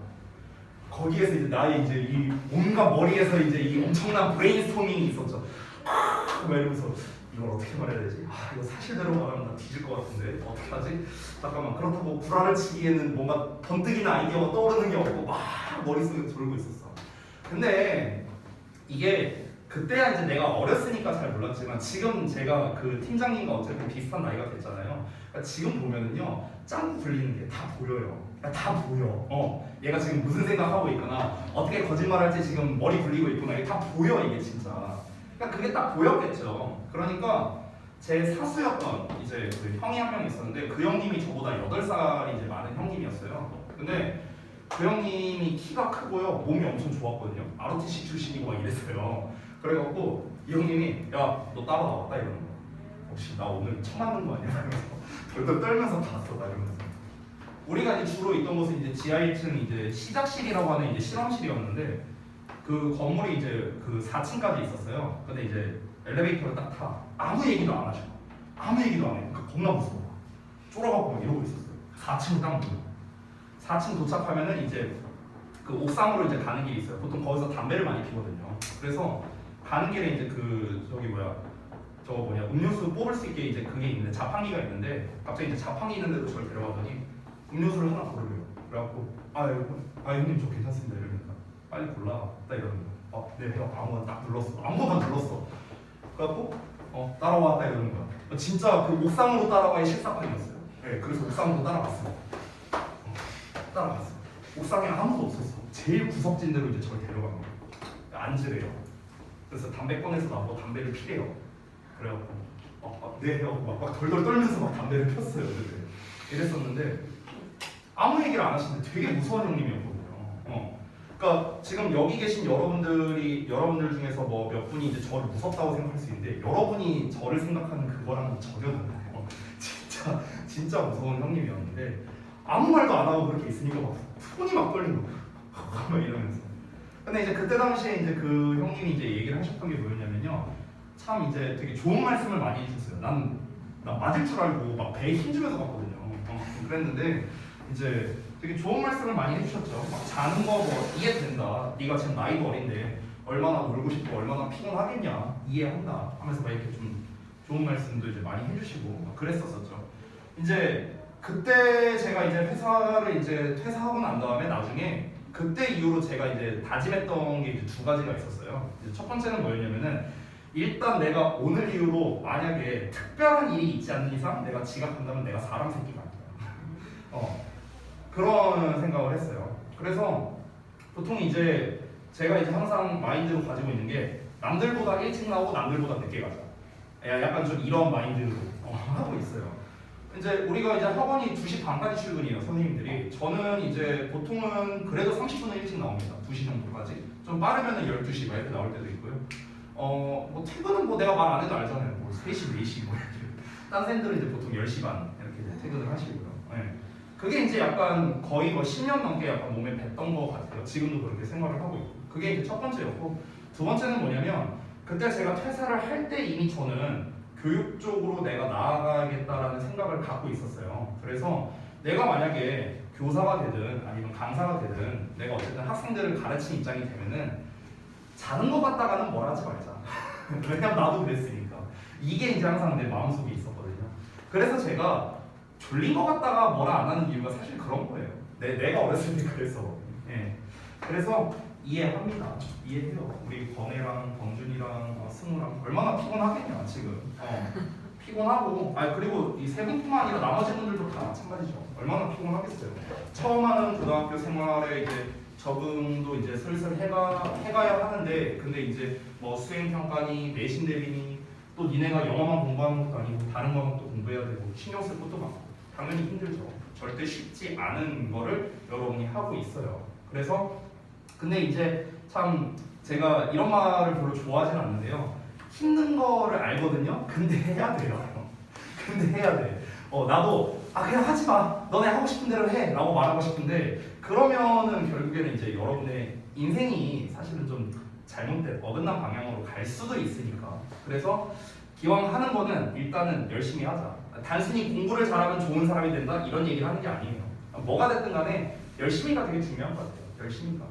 거기에서 이제 나의 이제 이 온갖 머리에서 이제 이 엄청난 브레인스토밍이 있었죠. 막 이러면서 이걸 어떻게 말해야 되지? 이거 사실대로 말하면 나 뒤질 것 같은데 어떻게 하지? 잠깐만 그렇다고 불화를 치기에는 뭔가 번뜩이는 아이디어가 떠오르는 게 없고 막 머릿속에 돌고 있었어. 근데 이게 그때야 이제 내가 어렸으니까 잘 몰랐지만 지금 제가 그 팀장님과 어쨌든 비슷한 나이가 됐잖아요. 그러니까 지금 보면은요 짱구 굴리는 게 다 보여요. 그러니까 다 보여. 얘가 지금 무슨 생각하고 있거나 어떻게 거짓말할지 지금 머리 굴리고 있구나 이게 다 보여 이게 진짜. 그러니까 그게 딱 보였겠죠. 그러니까 제 사수였던 이제 그 형이 한 명 있었는데 그 형님이 저보다 8살이 이제 많은 형님이었어요. 근데 그 형님이 키가 크고요 몸이 엄청 좋았거든요. ROTC 출신이고 막 이랬어요. 그래갖고 이 형님이 야 너 따로 나왔다 이러는 거야. 혹시 나 오늘 처음 맞는 거 아니야? 이러면서 덜덜 떨면서 갔어 나 이러면서. 우리가 이제 주로 있던 곳은 이제 지하 1층 이제 시작실이라고 하는 이제 실험실이었는데 그 건물이 이제 그 4층까지 있었어요. 근데 이제 엘리베이터를 딱 타. 아무 얘기도 안 하셔. 아무 얘기도 안 해. 그러니까 겁나 무서워. 쫄아갖고 막 이러고 있었어요. 4층을 딱 보고. 4층 도착하면은 이제 그 옥상으로 이제 가는 길이 있어요. 보통 거기서 담배를 많이 피거든요. 그래서 가는 길에 이제 그 저기 뭐야 저거 뭐냐 음료수 뽑을 수 있게 이제 그게 있는데 자판기가 있는데 갑자기 이제 자판기 있는 데로 저를 데려가더니 음료수를 하나 고르래요. 그래갖고 형님 저 괜찮습니다 이러니까 빨리 골라 딱 이러는 거야. 네 형 아무거나 딱 눌렀어. 아무거나 눌렀어. 그래갖고 따라와 딱 이러는 거야. 진짜 그 옥상으로 따라와의 실사판이었어요. 네, 그래서 옥상으로 따라갔어요. 따라갔어. 옥상에 아무도 없었어. 제일 구석진 데로 이제 저를 데려간 거예요. 앉으래요. 그래서 담배 꺼내서 나보고 담배를 피래요. 그래갖고 네 하고 막 덜덜 떨면서 막 담배를 폈어요. 이랬었는데 아무 얘기를 안 하시는데 되게 무서운 형님이었거든요. 그러니까 지금 여기 계신 여러분들 중에서 뭐 몇 분이 이제 저를 무섭다고 생각할 수 있는데 여러분이 저를 생각하는 그거랑은 전혀 다르네요. 진짜 무서운 형님이었는데 아무 말도 안 하고 그렇게 있으니까 막 손이 막 떨리는 거야. 막 이러면서. 근데 이제 그때 당시에 이제 그 형님이 이제 얘기를 하셨던 게 뭐였냐면요. 참 이제 되게 좋은 말씀을 많이 해주셨어요. 난 맞을 줄 알고 막 배에 힘주면서 갔거든요. 그랬는데 이제 되게 좋은 말씀을 많이 해주셨죠. 막 자는 거 뭐 이해된다. 네가 지금 나이도 어린데 얼마나 놀고 싶고 얼마나 피곤하겠냐 이해한다 하면서 막 이렇게 좀 좋은 말씀도 이제 많이 해주시고 막 그랬었었죠. 이제 그때 제가 이제 회사를 이제 퇴사하고 난 다음에 나중에 그때 이후로 제가 이제 다짐했던 게 이제 2가지가 있었어요. 이제 첫 번째는 뭐였냐면은 일단 내가 오늘 이후로 만약에 특별한 일이 있지 않는 이상 내가 지각한다면 내가 사람 새끼가 아니야. 그런 생각을 했어요. 그래서 보통 이제 제가 이제 항상 마인드로 가지고 있는 게 남들보다 일찍 나오고 남들보다 늦게 가자. 약간 좀 이런 마인드로 하고 있어요. 이제 우리가 이제 학원이 2시 반까지 출근이에요, 선생님들이. 저는 이제 보통은 그래도 30분은 일찍 나옵니다. 2시 정도까지. 좀 빠르면은 12시 막 이렇게 나올 때도 있고요. 뭐 퇴근은 뭐 내가 말 안 해도 알잖아요. 뭐 3시, 4시 뭐 이렇게. 딴 쌤들은 이제 보통 10시 반 이렇게 이제 퇴근을 하시고요. 네. 그게 이제 약간 거의 뭐 10년 넘게 약간 몸에 뱄던 것 같아요. 지금도 그렇게 생활을 하고 있고. 그게 이제 첫 번째였고, 두 번째는 뭐냐면 그때 제가 퇴사를 할 때 이미 저는 교육 쪽으로 내가 나아가야겠다라는 생각을 갖고 있었어요. 그래서 내가 만약에 교사가 되든 아니면 강사가 되든 내가 어쨌든 학생들을 가르치는 입장이 되면은 자는 것 같다가는 뭘 하지 말자. 왜냐면 나도 그랬으니까. 이게 이제 항상 내 마음속에 있었거든요. 그래서 제가 졸린 것 같다가 뭐라 안 하는 이유가 사실 그런 거예요. 내가 어렸을 때 그래서. 예. 그래서 이해합니다. 이해해요. 우리 범애랑 범준이랑 승우랑 얼마나 피곤하겠냐 지금. 피곤하고 그리고 이 세 분뿐만 아니라 나머지 분들도 다 마찬가지죠. 얼마나 피곤하겠어요. 처음 하는 고등학교 생활에 이제 적응도 이제 슬슬 해가야 하는데 근데 이제 뭐 수행 평가니 내신 대비니 또 니네가 영어만 공부하는 것도 아니고 다른 과목도 공부해야 되고 신경 쓸 것도 많고 당연히 힘들죠. 절대 쉽지 않은 거를 여러분이 하고 있어요. 그래서 근데 이제 참 제가 이런 말을 별로 좋아하진 않는데요. 힘든 거를 알거든요. 근데 해야 돼요. 근데 해야 돼. 나도 그냥 하지 마. 너네 하고 싶은 대로 해. 라고 말하고 싶은데 그러면은 결국에는 이제 여러분의 인생이 사실은 좀 잘못된 어긋난 방향으로 갈 수도 있으니까. 그래서 기왕 하는 거는 일단은 열심히 하자. 단순히 공부를 잘하면 좋은 사람이 된다 이런 얘기를 하는 게 아니에요. 뭐가 됐든 간에 열심히가 되게 중요한 것 같아요. 열심히가.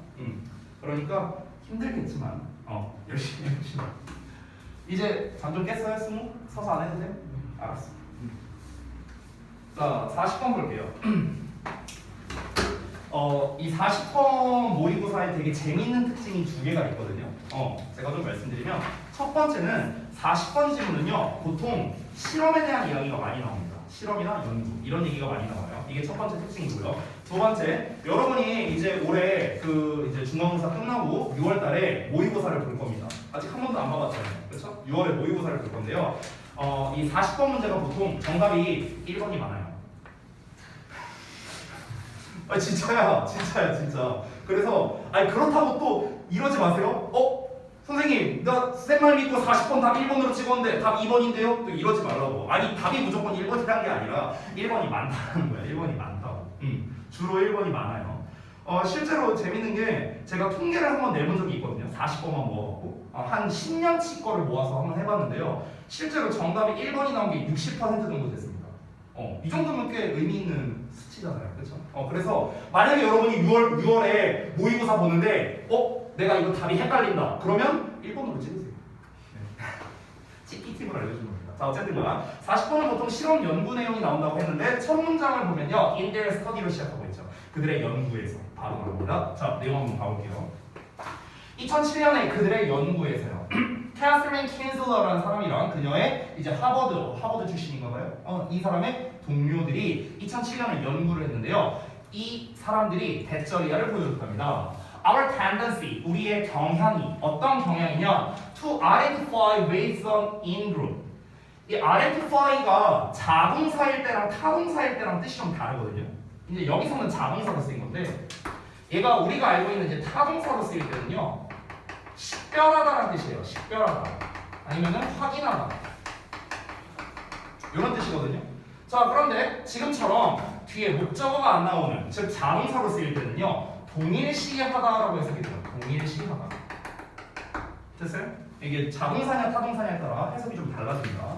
그러니까 힘들겠지만 열심히. 이제 잠 좀 깼어요, 승우? 서서 안 해도 돼? 알았어. 자, 40번 볼게요. 이 40번 모의고사에 되게 재미있는 특징이 두 개가 있거든요. 제가 좀 말씀드리면 첫 번째는 40번 지문은요 보통 실험에 대한 이야기가 많이 나옵니다. 실험이나 연구 이런 얘기가 많이 나와요. 이게 첫 번째 특징이고요. 두 번째, 여러분이 이제 올해 그 이제 중간고사 끝나고 6월달에 모의고사를 볼 겁니다. 아직 한 번도 안 봐봤잖아요, 그렇죠? 6월에 모의고사를 볼 건데요. 이 40번 문제가 보통 정답이 1번이 많아요. 진짜야. 그래서 그렇다고 또 이러지 마세요. 선생님, 나 쌤말 믿고 40번 답 1번으로 찍었는데 답 2번인데요? 또 이러지 말라고. 답이 무조건 1번이라는 게 아니라 1번이 많다는 거야. 1번이 많다고. 주로 1번이 많아요. 실제로 재밌는 게 제가 통계를 한번 내본 적이 있거든요. 40번만 모아갖고 한 10년치 거를 모아서 한번 해봤는데요. 실제로 정답이 1번이 나온 게 60% 정도 됐습니다. 이 정도면 꽤 의미 있는 수치잖아요, 그렇죠? 그래서 만약에 여러분이 6월에 모의고사 보는데 내가 이거 답이 헷갈린다. 그러면 1번으로 찍으세요. 찍기 팁을 알려주는 겁니다. 자, 어쨌든 40번은 보통 실험 연구 내용이 나온다고 했는데 첫 문장을 보면요, in their study로 시작하고 있죠. 그들의 연구에서 바로 나옵니다. 자, 내용 한번 봐볼게요. 2007년에 그들의 연구에서요. 캐서린 킨슬러라는 사람이랑 그녀의 이제 하버드 출신인가봐요. 이 사람의 동료들이 2007년에 연구를 했는데요. 이 사람들이 대절이야를 보여줬답니다. Our tendency, 우리의 경향이 어떤 경향이냐? To identify with an in-group. 이 identify가 자동사일 때랑 타동사일 때랑 뜻이 좀 다르거든요. 이제 여기서는 자동사로 쓰인 건데 얘가 우리가 알고 있는 이제 타동사로 쓰일 때는요. 식별하다라는 뜻이에요. 식별하다. 아니면은 확인하다. 이런 뜻이거든요. 자, 그런데 지금처럼 뒤에 목적어가 안 나오는 즉 자동사로 쓰일 때는요. 동일시하다라고 해석이 돼요. 동일시하다. 됐어요? 이게 자동사냐 타동사냐에 따라 해석이 좀 달라집니다.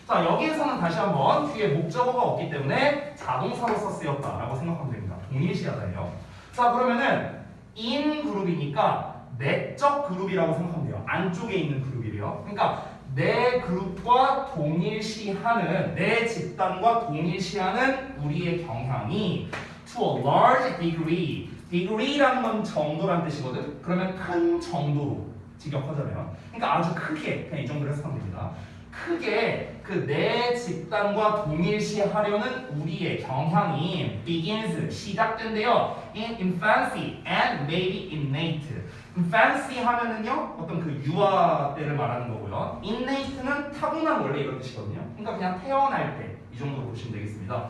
자, 여기에서는 다시 한번 뒤에 목적어가 없기 때문에 자동사로서 쓰였다라고 생각하면 됩니다. 동일시하다예요. 자, 그러면은 in 그룹이니까 내적 그룹이라고 생각하면 돼요. 안쪽에 있는 그룹이래요. 그러니까 내 그룹과 동일시하는 내 집단과 동일시하는 우리의 경향이 to a large degree. degree라는 건 정도란 뜻이거든. 그러면 큰 정도로 직역하자면, 그러니까 아주 크게 그냥 이 정도로 해석하면 됩니다. 크게 그 내 집단과 동일시하려는 우리의 경향이 begins 시작된대요. in infancy and maybe innate. infancy 하면은요 어떤 그 유아 때를 말하는 거고요. innate는 타고난 원래 이런 뜻이거든요. 그러니까 그냥 태어날 때 이 정도로 보시면 되겠습니다.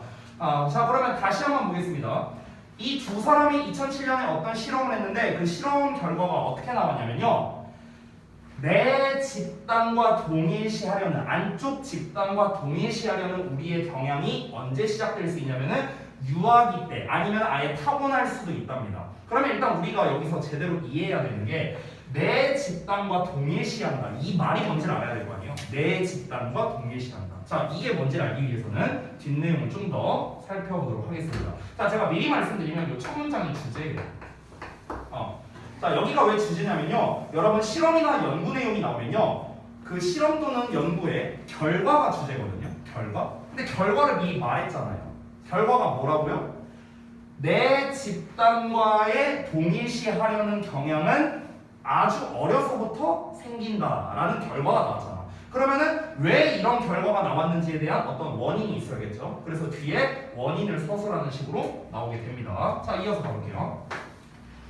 자, 그러면 다시 한번 보겠습니다. 이 두 사람이 2007년에 어떤 실험을 했는데 그 실험 결과가 어떻게 나왔냐면요. 내 집단과 동일시하려는 안쪽 집단과 동일시하려는 우리의 경향이 언제 시작될 수 있냐면은 유아기 때 아니면 아예 타고날 수도 있답니다. 그러면 일단 우리가 여기서 제대로 이해해야 되는 게 내 집단과 동일시한다. 이 말이 뭔지를 알아야 될 거 아니에요. 내 집단과 동일시한다. 자, 이게 뭔지를 알기 위해서는 뒷내용을 좀 더 살펴보도록 하겠습니다. 자, 제가 미리 말씀드리면 이 첫 문장이 주제예요. 자, 여기가 왜 주제냐면요. 여러분 실험이나 연구 내용이 나오면요. 그 실험 또는 연구의 결과가 주제거든요. 결과. 근데 결과를 미리 말했잖아요. 결과가 뭐라고요? 내 집단과의 동일시하려는 경향은 아주 어려서부터 생긴다라는 결과가 나왔잖아. 그러면은 왜 이런 결과가 나왔는지에 대한 어떤 원인이 있어야겠죠. 그래서 뒤에 원인을 서술하는 식으로 나오게 됩니다. 자, 이어서 가볼게요.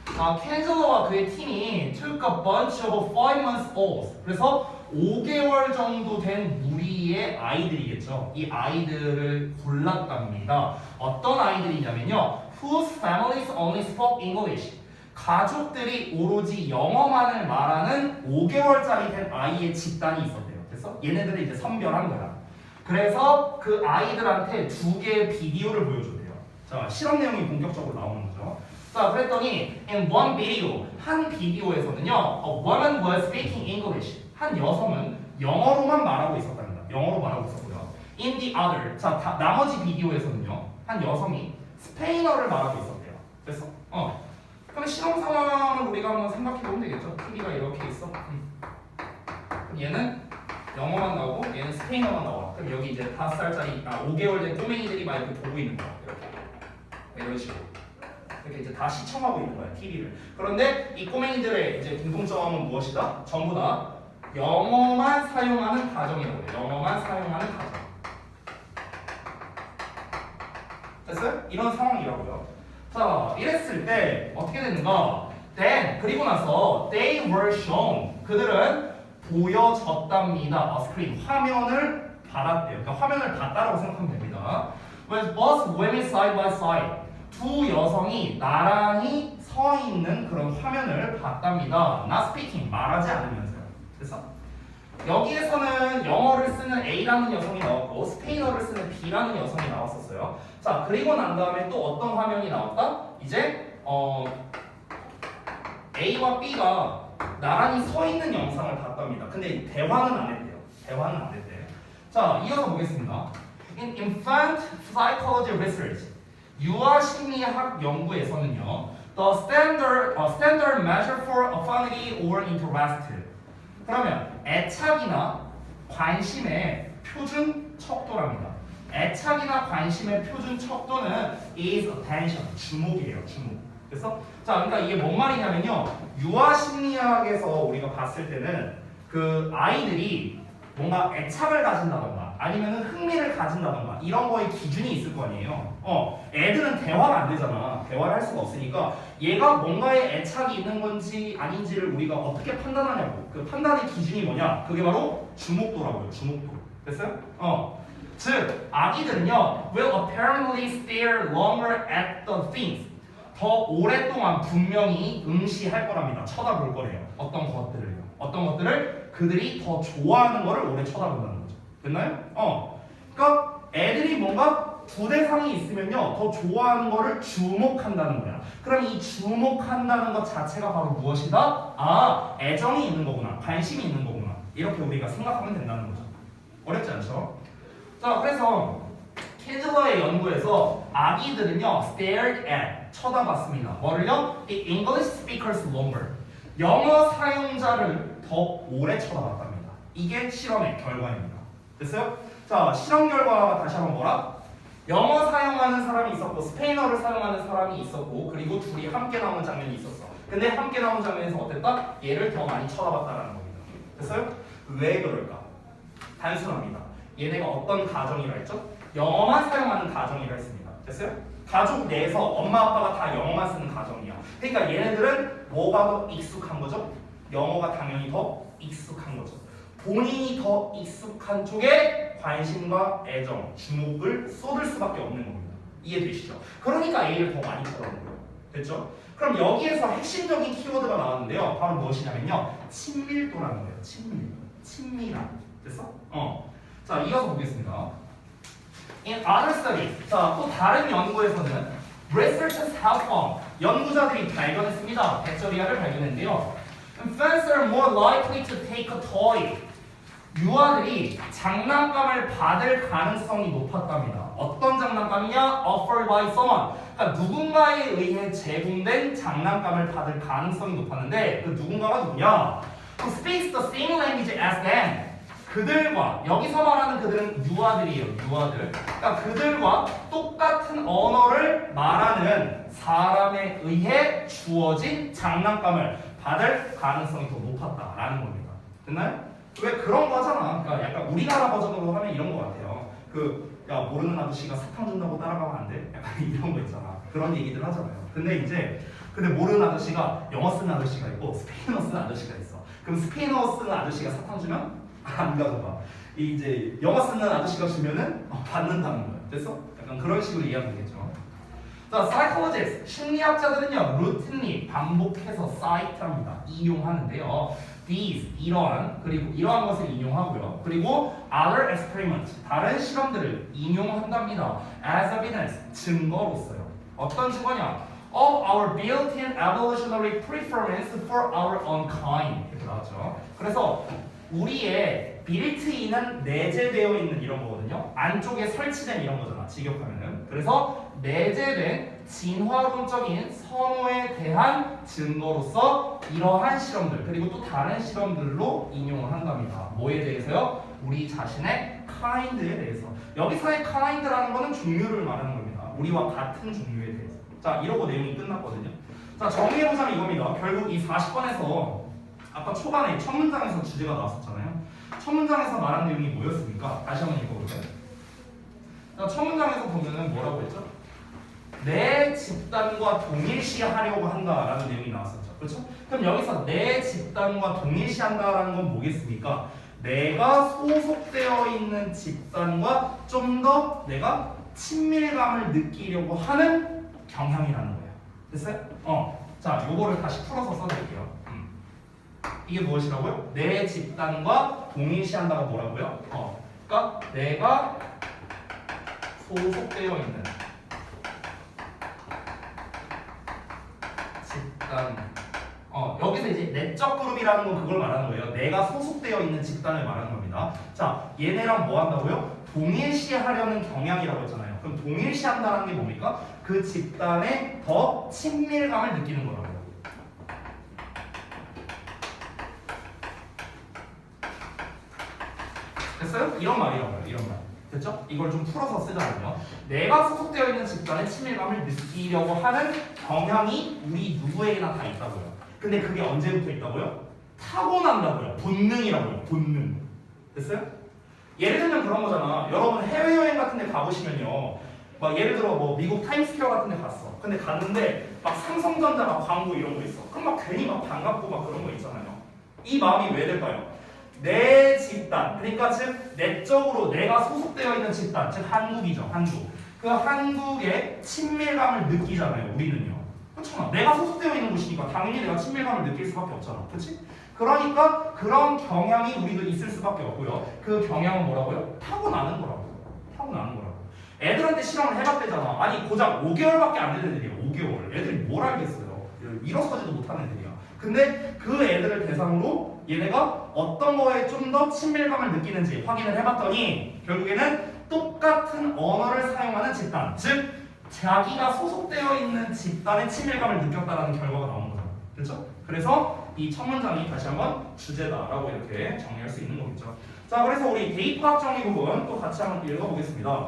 켄젤러와 그의 팀이 took a bunch of 5-month-olds. 그래서 5개월 정도 된 무리의 아이들이겠죠. 이 아이들을 골랐답니다. 어떤 아이들이냐면요. Whose families only spoke English. 가족들이 오로지 영어만을 말하는 5개월짜리 된 아이의 집단이 있었대요. 그래서 얘네들을 이제 선별한 거야. 그래서 그 아이들한테 2개의 비디오를 보여줬대요. 자, 실험 내용이 본격적으로 나오는 거죠. 자, 그랬더니 in one video, 한 비디오에서는요, a woman was speaking English. 한 여성은 영어로만 말하고 있었답니다. 영어로 말하고 있었고요. In the other, 자, 나머지 비디오에서는요, 한 여성이 스페인어를 말하고 있었대요. 됐어? 그럼 실험 상황을 우리가 한번 생각해 보면 되겠죠. TV가 이렇게 있어. 그럼 얘는 영어만 나오고 얘는 스페인어만 나와. 그럼 여기 이제 5살짜리, 5개월 된 꼬맹이들이 막 이렇게 보고 있는 거야. 이렇게. 이런 식으로. 이렇게 이제 다 시청하고 있는 거야, TV를. 그런데 이 꼬맹이들의 이제 공통점은 무엇이다? 전부 다 영어만 사용하는 가정이라고 해요. 영어만 사용하는 가정. 됐어요? 이런 상황이라고요. 자, 이랬을 때 어떻게 되는가? Then, 그리고 나서 they were shown. 그들은 보여졌답니다. 스크린, 화면을 받았대요. 그러니까 화면을 봤다라고 생각하면 됩니다. With both women side by side. 두 여성이 나란히 서 있는 그런 화면을 봤답니다. Not speaking, 말하지 않으면서요. 그래서 여기에서는 영어를 쓰는 A라는 여성이 나왔고 스페인어를 쓰는 B라는 여성이 나왔었어요. 자, 그리고 난 다음에 또 어떤 화면이 나왔다? 이제 A와 B가 나란히 서 있는 영상을 봤답니다. 근데 대화는 안 했대요. 대화는 안 했대요. 자, 이어서 보겠습니다. In infant psychology research, 유아 심리학 연구에서는요, the standard measure for affinity or interest. 그러면 애착이나 관심의 표준 척도랍니다. 애착이나 관심의 표준 척도는 is attention, 주목이에요, 주목. 그래서 자, 그러니까 이게 뭔 말이냐면요, 유아 심리학에서 우리가 봤을 때는 그 아이들이 뭔가 애착을 가진다던가 아니면은 흥미를 가진다던가 이런 거에 기준이 있을 거 아니에요. 애들은 대화가 안 되잖아. 대화를 할 수가 없으니까 얘가 뭔가에 애착이 있는 건지 아닌지를 우리가 어떻게 판단하냐고. 그 판단의 기준이 뭐냐? 그게 바로 주목도라고요. 주목도. 됐어요? 즉 아기들은요 will apparently stare longer at the things. 더 오랫동안 분명히 응시할 거랍니다. 쳐다볼 거래요. 어떤 것들을요. 어떤 것들을 그들이 더 좋아하는 거를 오래 쳐다본다는 거죠. 됐나요? 그러니까 애들이 뭔가 두 대상이 있으면요 더 좋아하는 거를 주목한다는 거야. 그럼 이 주목한다는 것 자체가 바로 무엇이다? 애정이 있는 거구나. 관심이 있는 거구나. 이렇게 우리가 생각하면 된다는 거죠. 어렵지 않죠? 자, 그래서 켄즐러의 연구에서 아기들은요 stared at, 쳐다봤습니다. 뭐를요? The English speakers longer. 영어 사용자를 더 오래 쳐다봤답니다. 이게 실험의 결과입니다. 됐어요? 자, 실험 결과가 다시 한번 뭐라? 영어 사용하는 사람이 있었고 스페인어를 사용하는 사람이 있었고 그리고 둘이 함께 나오는 장면이 있었어. 근데 함께 나오는 장면에서 어땠다? 얘를 더 많이 쳐다봤다라는 겁니다. 됐어요? 왜 그럴까? 단순합니다. 얘네가 어떤 가정이라 했죠? 영어만 사용하는 가정이라 했습니다. 됐어요? 가족 내에서 엄마 아빠가 다 영어만 쓰는 가정이야. 그러니까 얘네들은 뭐가 더 익숙한 거죠? 영어가 당연히 더 익숙한 거죠. 본인이 더 익숙한 쪽에 관심과 애정, 주목을 쏟을 수밖에 없는 겁니다. 이해되시죠? 그러니까 A를 더 많이 쳐다보는 거예요. 됐죠? 그럼 여기에서 핵심적인 키워드가 나왔는데요. 바로 무엇이냐면요. 친밀도라는 거예요. 친밀함. 됐어? 자, 이어서 보겠습니다. In other studies, 자, 또 다른 연구에서는 researchers have found, 연구자들이 발견했습니다. 백조리아를 발견했는데요. Infants are more likely to take a toy. 유아들이 장난감을 받을 가능성이 높았답니다. 어떤 장난감이냐? Offered by someone. 그러니까 누군가에 의해 제공된 장난감을 받을 가능성이 높았는데 그 누군가가 누구냐? Who speaks the same language as them. 그들과 여기서 말하는 그들은 유아들이에요. 유아들. 그러니까 그들과 똑같은 언어를 말하는 사람에 의해 주어진 장난감을 받을 가능성이 더 높았다라는 겁니다. 됐나요? 왜 그런 거 하잖아. 그러니까 약간 우리나라 버전으로 하면 이런 거 같아요. 야 모르는 아저씨가 사탕 준다고 따라가면 안 돼? 약간 이런 거 있잖아. 그런 얘기들 하잖아요. 근데 모르는 아저씨가 영어 쓰는 아저씨가 있고 스페인어 쓰는 아저씨가 있어. 그럼 스페인어 쓰는 아저씨가 사탕 주면 안 가져가. 이제 영어 쓰는 아저씨가 주면은 받는다는 거야. 됐어? 약간 그런 식으로 이해하면 되겠죠. 자, psychologists 심리학자들은요 routinely 반복해서 cite합니다. 이용하는데요. These 이러한 그리고 이러한 것을 인용하고요. 그리고 other experiments 다른 실험들을 인용한답니다. as evidence 증거로서요. 어떤 증거냐? Of our built-in evolutionary preference for our own kind 이렇게 나왔죠. 그래서 우리의 빌트인은 내재되어 있는 이런 거거든요. 안쪽에 설치된 이런 거잖아. 직역하면은. 그래서 내재된 진화론적인 선호에 대한 증거로서 이러한 실험들 그리고 또 다른 실험들로 인용을 한답니다. 뭐에 대해서요? 우리 자신의 kind에 대해서. 여기서의 kind라는 거는 종류를 말하는 겁니다. 우리와 같은 종류에 대해서. 자, 이러고 내용이 끝났거든요. 자, 정리해보자면 이겁니다. 결국 이 40번에서 아까 초반에 첫 문장에서 주제가 나왔었잖아요. 첫 문장에서 말한 내용이 뭐였습니까? 다시 한번 읽어볼까요? 자, 첫 문장에서 보면은 뭐라고 했죠? 내 집단과 동일시하려고 한다라는 내용이 나왔었죠. 그렇죠? 그럼 여기서 내 집단과 동일시한다라는 건 뭐겠습니까? 내가 소속되어 있는 집단과 좀 더 내가 친밀감을 느끼려고 하는 경향이라는 거예요. 됐어요? 자, 요거를 다시 풀어서 써드릴게요. 이게 무엇이라고요? 내 집단과 동일시한다가 뭐라고요? 그러니까 내가 소속되어 있는 집단. 여기서 이제 내적 그룹이라는 건 그걸 말하는 거예요. 내가 소속되어 있는 집단을 말하는 겁니다. 자, 얘네랑 뭐 한다고요? 동일시하려는 경향이라고 했잖아요. 그럼 동일시한다는 게 뭡니까? 그 집단에 더 친밀감을 느끼는 거라고요. 됐어요? 이런 말이라고요. 이런 말. 됐죠? 이걸 좀 풀어서 쓰자면요. 내가 소속되어 있는 집단의 친밀감을 느끼려고 하는 경향이 우리 누구에게나 다 있다고요. 근데 그게 언제부터 있다고요? 타고난다고요. 본능이라고요. 본능. 됐어요? 예를 들면 그런 거잖아. 여러분 해외여행 같은 데 가보시면요. 막 예를 들어 뭐 미국 타임스퀘어 같은 데 갔어. 근데 갔는데 막 삼성전자 막 광고 이런 거 있어. 그럼 막 괜히 막 반갑고 막 그런 거 있잖아요. 이 마음이 왜 될까요? 내 집단, 그러니까 즉 내적으로 내가 소속되어 있는 집단, 즉 한국이죠. 한국. 그 한국의 친밀감을 느끼잖아요. 우리는요. 그렇잖아. 내가 소속되어 있는 곳이니까 당연히 내가 친밀감을 느낄 수밖에 없잖아. 그렇지? 그러니까 그런 경향이 우리도 있을 수밖에 없고요. 그 경향은 뭐라고요? 타고나는 거라고요. 타고나는 거라고. 애들한테 실험을 해봤대잖아. 아니 고작 5개월밖에 안 되는 애들이야. 5개월. 애들이 뭘 알겠어요. 일어서지도 못하는 애들이야. 근데 그 애들을 대상으로 얘네가 어떤 거에 좀 더 친밀감을 느끼는지 확인을 해봤더니 결국에는 똑같은 언어를 사용하는 집단, 즉 자기가 소속되어 있는 집단의 친밀감을 느꼈다는 결과가 나오는 거죠. 그렇죠? 그래서 이 첫 문장이 다시 한번 주제다라고 이렇게 정리할 수 있는 거겠죠. 자, 그래서 우리 대입학 정리 부분 또 같이 한번 읽어보겠습니다.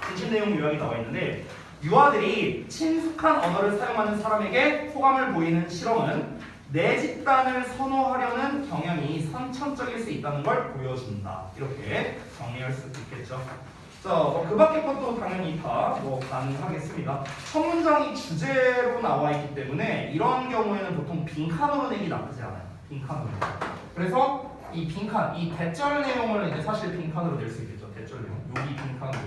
중심 내용 요약이 나와 있는데 유아들이 친숙한 언어를 사용하는 사람에게 호감을 보이는 실험은 내 집단을 선호하려는 경향이 선천적일 수 있다는 걸 보여준다. 이렇게 정리할 수 있겠죠. 자, 그 밖의 것도 당연히 다 뭐 가능하겠습니다. 첫 문장이 주제로 나와 있기 때문에 이런 경우에는 보통 빈칸으로 내기 나쁘지 않아요. 빈칸으로. 그래서 이 빈칸, 이 대절 내용을 이제 사실 빈칸으로 낼 수 있겠죠. 대절 내용. 여기 빈칸으로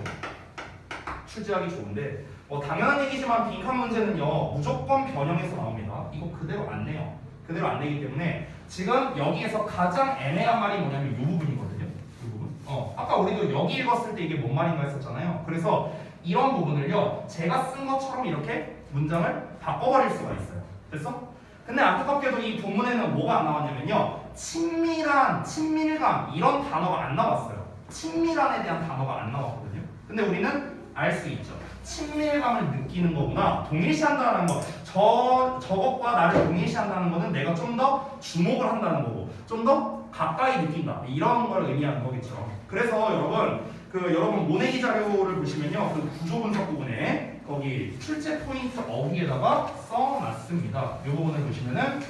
출제하기 좋은데 당연한 얘기지만 빈칸 문제는요 무조건 변형해서 나옵니다. 이거 그대로 안 내요. 그대로 안 내기 때문에 지금 여기에서 가장 애매한 말이 뭐냐면 이 부분이거든요. 이 부분. 아까 우리도 여기 읽었을 때 이게 뭔 말인가 했었잖아요. 그래서 이런 부분을요 제가 쓴 것처럼 이렇게 문장을 바꿔버릴 수가 있어요. 됐어? 근데 안타깝게도 이 본문에는 뭐가 안 나왔냐면요 친밀한, 친밀감 이런 단어가 안 나왔어요. 친밀한에 대한 단어가 안 나왔거든요. 근데 우리는 알 수 있죠. 친밀감을 느끼는 거구나. 동일시한다는 거. 저것과 나를 동일시한다는 거는 내가 좀 더 주목을 한다는 거고 좀 더 가까이 느낀다 이런 걸 의미하는 거겠죠. 그래서 여러분 모내기 자료를 보시면요 그 구조 분석 부분에 거기 출제 포인트 어휘에다가 써놨습니다. 이 부분을 보시면은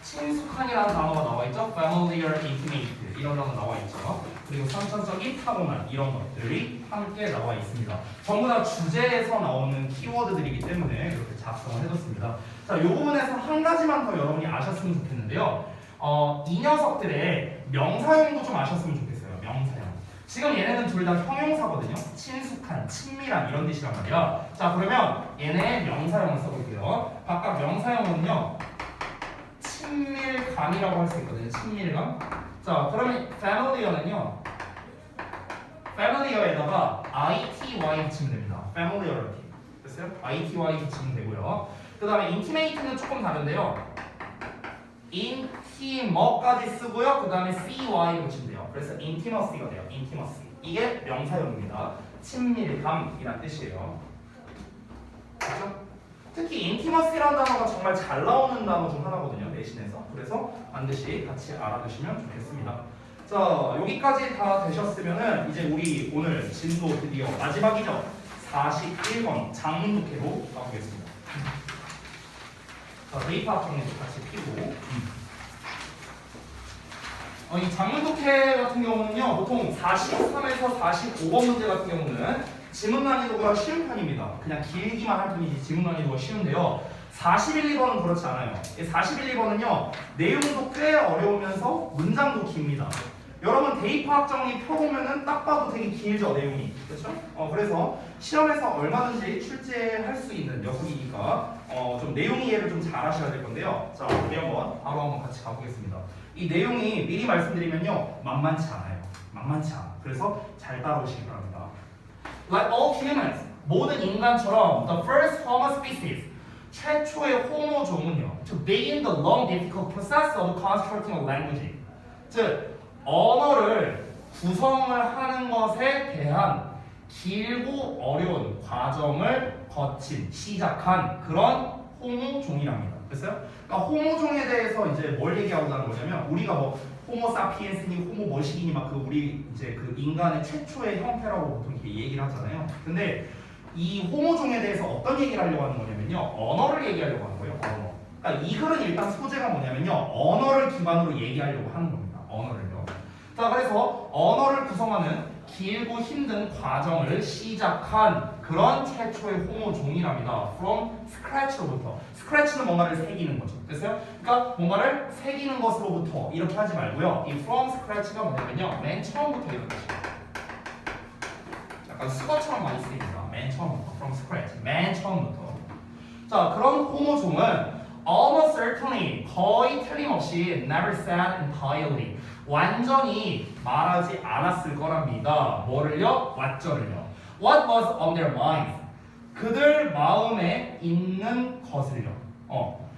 친숙한이라는 단어가 나와 있죠. familiar, intimate 이런 단어 나와 있죠. 그리고 선천적인, 타고난 이런 것들이 함께 나와 있습니다. 전부 다 주제에서 나오는 키워드들이기 때문에 이렇게 작성을 해뒀습니다. 자, 이 부분에서 한 가지만 더 여러분이 아셨으면 좋겠는데요. 이 녀석들의 명사형도 좀 아셨으면 좋겠어요. 명사형. 지금 얘네는 둘 다 형용사거든요. 친숙한, 친밀한 이런 뜻이란 말이야. 자, 그러면 얘네의 명사형을 써볼게요. 각각 명사형은요. 친밀감이라고 할 수 있거든요. 친밀감. 자, 그러면 familiar는요. familiar에다가 ity 붙이면 됩니다. familiarity. 됐어요? ity 붙이면 되고요. 그 다음에 intimate는 조금 다른데요. intimate까지 쓰고요. 그 다음에 cy 붙이면 돼요. 그래서 intimacy가 돼요. intimacy. 이게 명사형입니다. 친밀감이란 뜻이에요. 그렇죠? 특히 intimacy라는 단어가 정말 잘 나오는 단어 중 하나거든요. 내신에서. 그래서 반드시 같이 알아두시면 좋겠습니다. 자, 여기까지 다 되셨으면은 이제 우리 오늘 진도 드디어 마지막이죠. 41번 장문독해로 가보겠습니다. 자, 데이터 정리도 같이 피고. 이 장문독해 같은 경우는요, 보통 43에서 45번 문제 같은 경우는 지문 난이도가 쉬운 편입니다. 그냥 길기만 할 뿐이지 지문 난이도가 쉬운데요. 41, 2번은 그렇지 않아요. 41, 2번은요, 내용도 꽤 어려우면서 문장도 깁니다. 여러분 대입화학 정리 펴보면은 딱 봐도 되게 길죠, 내용이. 그렇죠? 그래서 시험에서 얼마든지 출제할 수 있는 녀석이니까 좀 내용 이해를 좀 잘 하셔야 될 건데요. 자, 우리 바로 한번 같이 가보겠습니다. 이 내용이 미리 말씀드리면요, 만만치 않아요. 만만치 않아. 그래서 잘 따라오시기 바랍니다. Like all humans, 모든 인간처럼 the first Homo species, 최초의 호모종은요, to begin the long difficult process of constructing a language, 즉 언어를 구성을 하는 것에 대한 길고 어려운 과정을 거친 시작한 그런 호모종이랍니다. 됐어요? 그러니까 호모종에 대해서 이제 뭘 얘기하고 하는 거냐면 우리가 뭐 호모 사피엔스니 호모 머시기니 막 그 우리 이제 그 인간의 최초의 형태라고 보통 이렇게 얘기를 하잖아요. 근데 이 호모종에 대해서 어떤 얘기를 하려고 하는 거냐면요, 언어를 얘기하려고 하는 거예요. 언어. 그러니까 이 글은 일단 소재가 뭐냐면요, 언어를 기반으로 얘기하려고 하는 겁니다. 언어를요. 자, 그래서 언어를 구성하는 길고 힘든 과정을 시작한 그런 최초의 호모종이랍니다. From scratch로부터. scratch는 뭔가를 새기는 거죠. 됐어요? 그러니까 뭔가를 새기는 것으로부터 이렇게 하지 말고요. 이 from scratch가 뭐냐면요, 맨 처음부터 이런 뜻이에요. 약간 수거처럼 많이 쓰입니다. 맨 처음부터. From scratch. 맨 처음부터. 자, 그런 호모종은 almost certainly, 거의 틀림없이 never said entirely, 완전히 말하지 않았을 거랍니다. 뭐를요? what을요. What was on their minds? 그들 마음에 있는 것을요.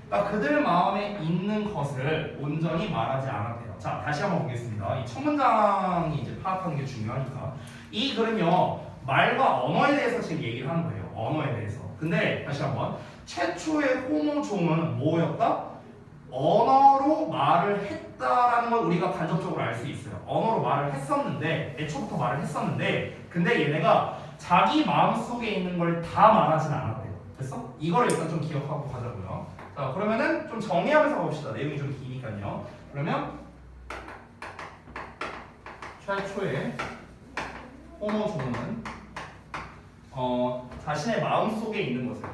그러니까 그들 마음에 있는 것을 온전히 말하지 않았대요. 자, 다시 한번 보겠습니다. 이 첫 문장이 이제 파악하는 게 중요하니까. 이 글은요, 말과 언어에 대해서 지금 얘기를 하는 거예요. 언어에 대해서. 근데 다시 한번, 최초의 호모종은 뭐였다? 언어로 말을 했다라는 걸 우리가 간접적으로 알 수 있어요. 언어로 말을 했었는데, 애초부터 말을 했었는데, 근데 얘네가 자기 마음속에 있는 걸 다 말하진 않았대요. 됐어? 이걸 일단 좀 기억하고 가자고요. 자, 그러면은 좀 정리하면서 봅시다. 내용이 좀 기니까요. 그러면 최초의 호모종은 자신의 마음속에 있는 것을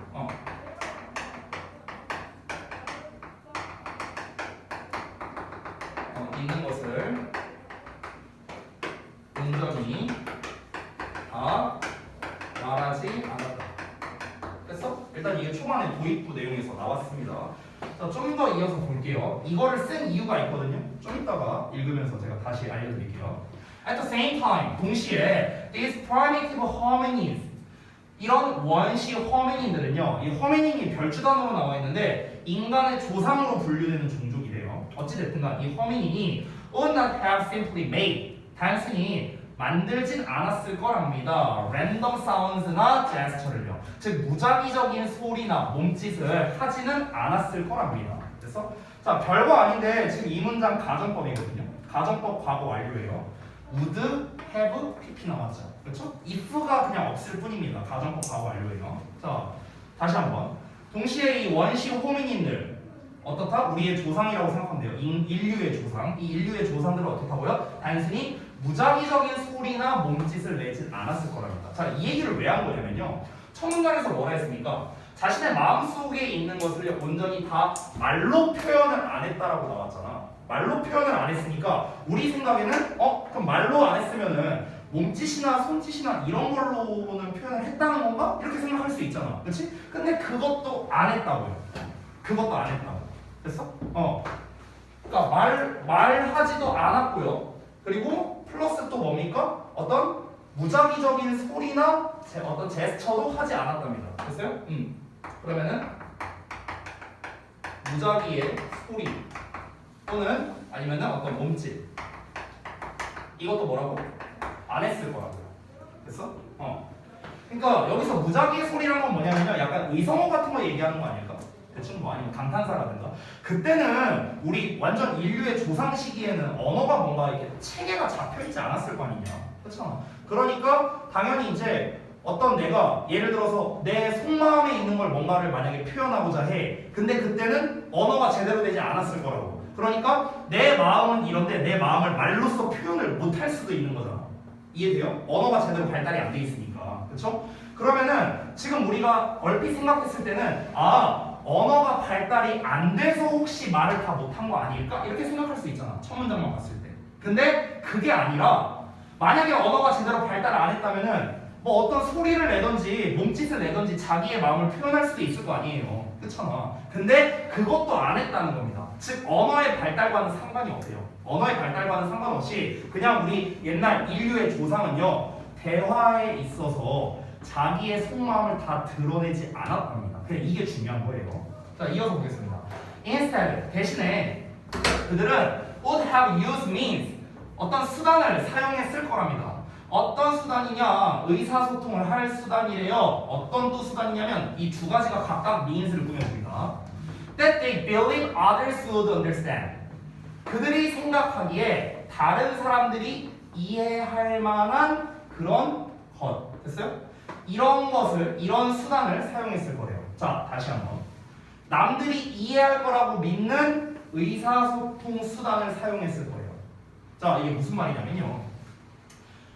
있는 것을 온전히 다 말하지 않았다. 됐어? 일단 이게 초반에 도입부 내용에서 나왔습니다. 자, 좀 더 이어서 볼게요. 이거를 쓴 이유가 있거든요. 좀 이따가 읽으면서 제가 다시 알려드릴게요. At the same time, 동시에 these primitive hominins, 이런 원시 호미닌들은요, 이 호미닌이 별주단으로 나와 있는데 인간의 조상으로 분류되는 종족이래요. 어찌됐든간 이 호미닌이 would not have simply made, 단순히 만들진 않았을 거랍니다. 랜덤 사운드나 제스처를요. 즉 무작위적인 소리나 몸짓을 하지는 않았을 거랍니다. 그래서 자 별거 아닌데 지금 이 문장 가정법이거든요. 가정법 과거 완료예요. would, have, pp 나왔죠. 그렇죠? if가 그냥 없을 뿐입니다. 가정법 과거 완료예요. 자 다시 한번 동시에 이 원시 호민인들 어떻다? 우리의 조상이라고 생각하면 돼요. 인류의 조상. 이 인류의 조상들은 어떻다고요? 단순히 무작위적인 소리나 몸짓을 내진 않았을 거랍니다. 자, 이 얘기를 왜 한 거냐면요. 첫 문장에서 뭐라 했습니까? 자신의 마음속에 있는 것을 온전히 다 말로 표현을 안 했다라고 나왔잖아. 말로 표현을 안 했으니까 우리 생각에는 그럼 말로 안 했으면은 몸짓이나 손짓이나 이런 걸로는 표현을 했다는 건가? 이렇게 생각할 수 있잖아. 그렇지? 근데 그것도 안 했다고요. 그것도 안 했다고. 됐어? 그러니까 말하지도 않았고요. 그리고 플러스 또 뭡니까? 어떤 무작위적인 소리나 어떤 제스처도 하지 않았답니다. 됐어요? 그러면은 무작위의 소리 또는 아니면은 어떤 몸짓 이것도 뭐라고? 안 했을 거라고요. 됐어? 그러니까 여기서 무작위의 소리란 건 뭐냐면요. 약간 의성어 같은 거 얘기하는 거 아닐까? 대충 뭐 아니면 감탄사라든가. 그때는 우리 완전 인류의 조상 시기에는 언어가 뭔가 이렇게 체계가 잡혀있지 않았을 거 아니냐. 그렇잖아. 그러니까 당연히 이제 어떤 내가 예를 들어서 내 속마음에 있는 걸 뭔가를 만약에 표현하고자 해. 근데 그때는 언어가 제대로 되지 않았을 거라고. 그러니까 내 마음은 이런데 내 마음을 말로써 표현을 못할 수도 있는 거잖아. 이해돼요? 언어가 제대로 발달이 안 돼 있으니까. 그렇죠? 그러면은 지금 우리가 얼핏 생각했을 때는 언어가 발달이 안 돼서 혹시 말을 다 못한 거 아닐까? 이렇게 생각할 수 있잖아. 첫 문장만 봤을 때. 근데 그게 아니라 만약에 언어가 제대로 발달을 안 했다면은 뭐 어떤 소리를 내던지 몸짓을 내던지 자기의 마음을 표현할 수도 있을 거 아니에요. 그렇잖아. 근데 그것도 안 했다는 겁니다. 즉 언어의 발달과는 상관이 없어요. 언어의 발달과는 상관없이 그냥 우리 옛날 인류의 조상은요. 대화에 있어서 자기의 속마음을 다 드러내지 않았답니다. 그냥 이게 중요한 거예요. 자, 이어서 보겠습니다. Instead, 대신에 그들은 would have used means 어떤 수단을 사용했을 거랍니다. 어떤 수단이냐? 의사소통을 할 수단이래요. 어떤 또 수단이냐면 이 두 가지가 각각 means를 꾸며줍니다. That they believe others would understand. 그들이 생각하기에 다른 사람들이 이해할 만한 그런 것. 됐어요? 이런 수단을 사용했을 거래요. 자, 다시 한번. 남들이 이해할 거라고 믿는 의사소통 수단을 사용했을 거예요. 자, 이게 무슨 말이냐면요.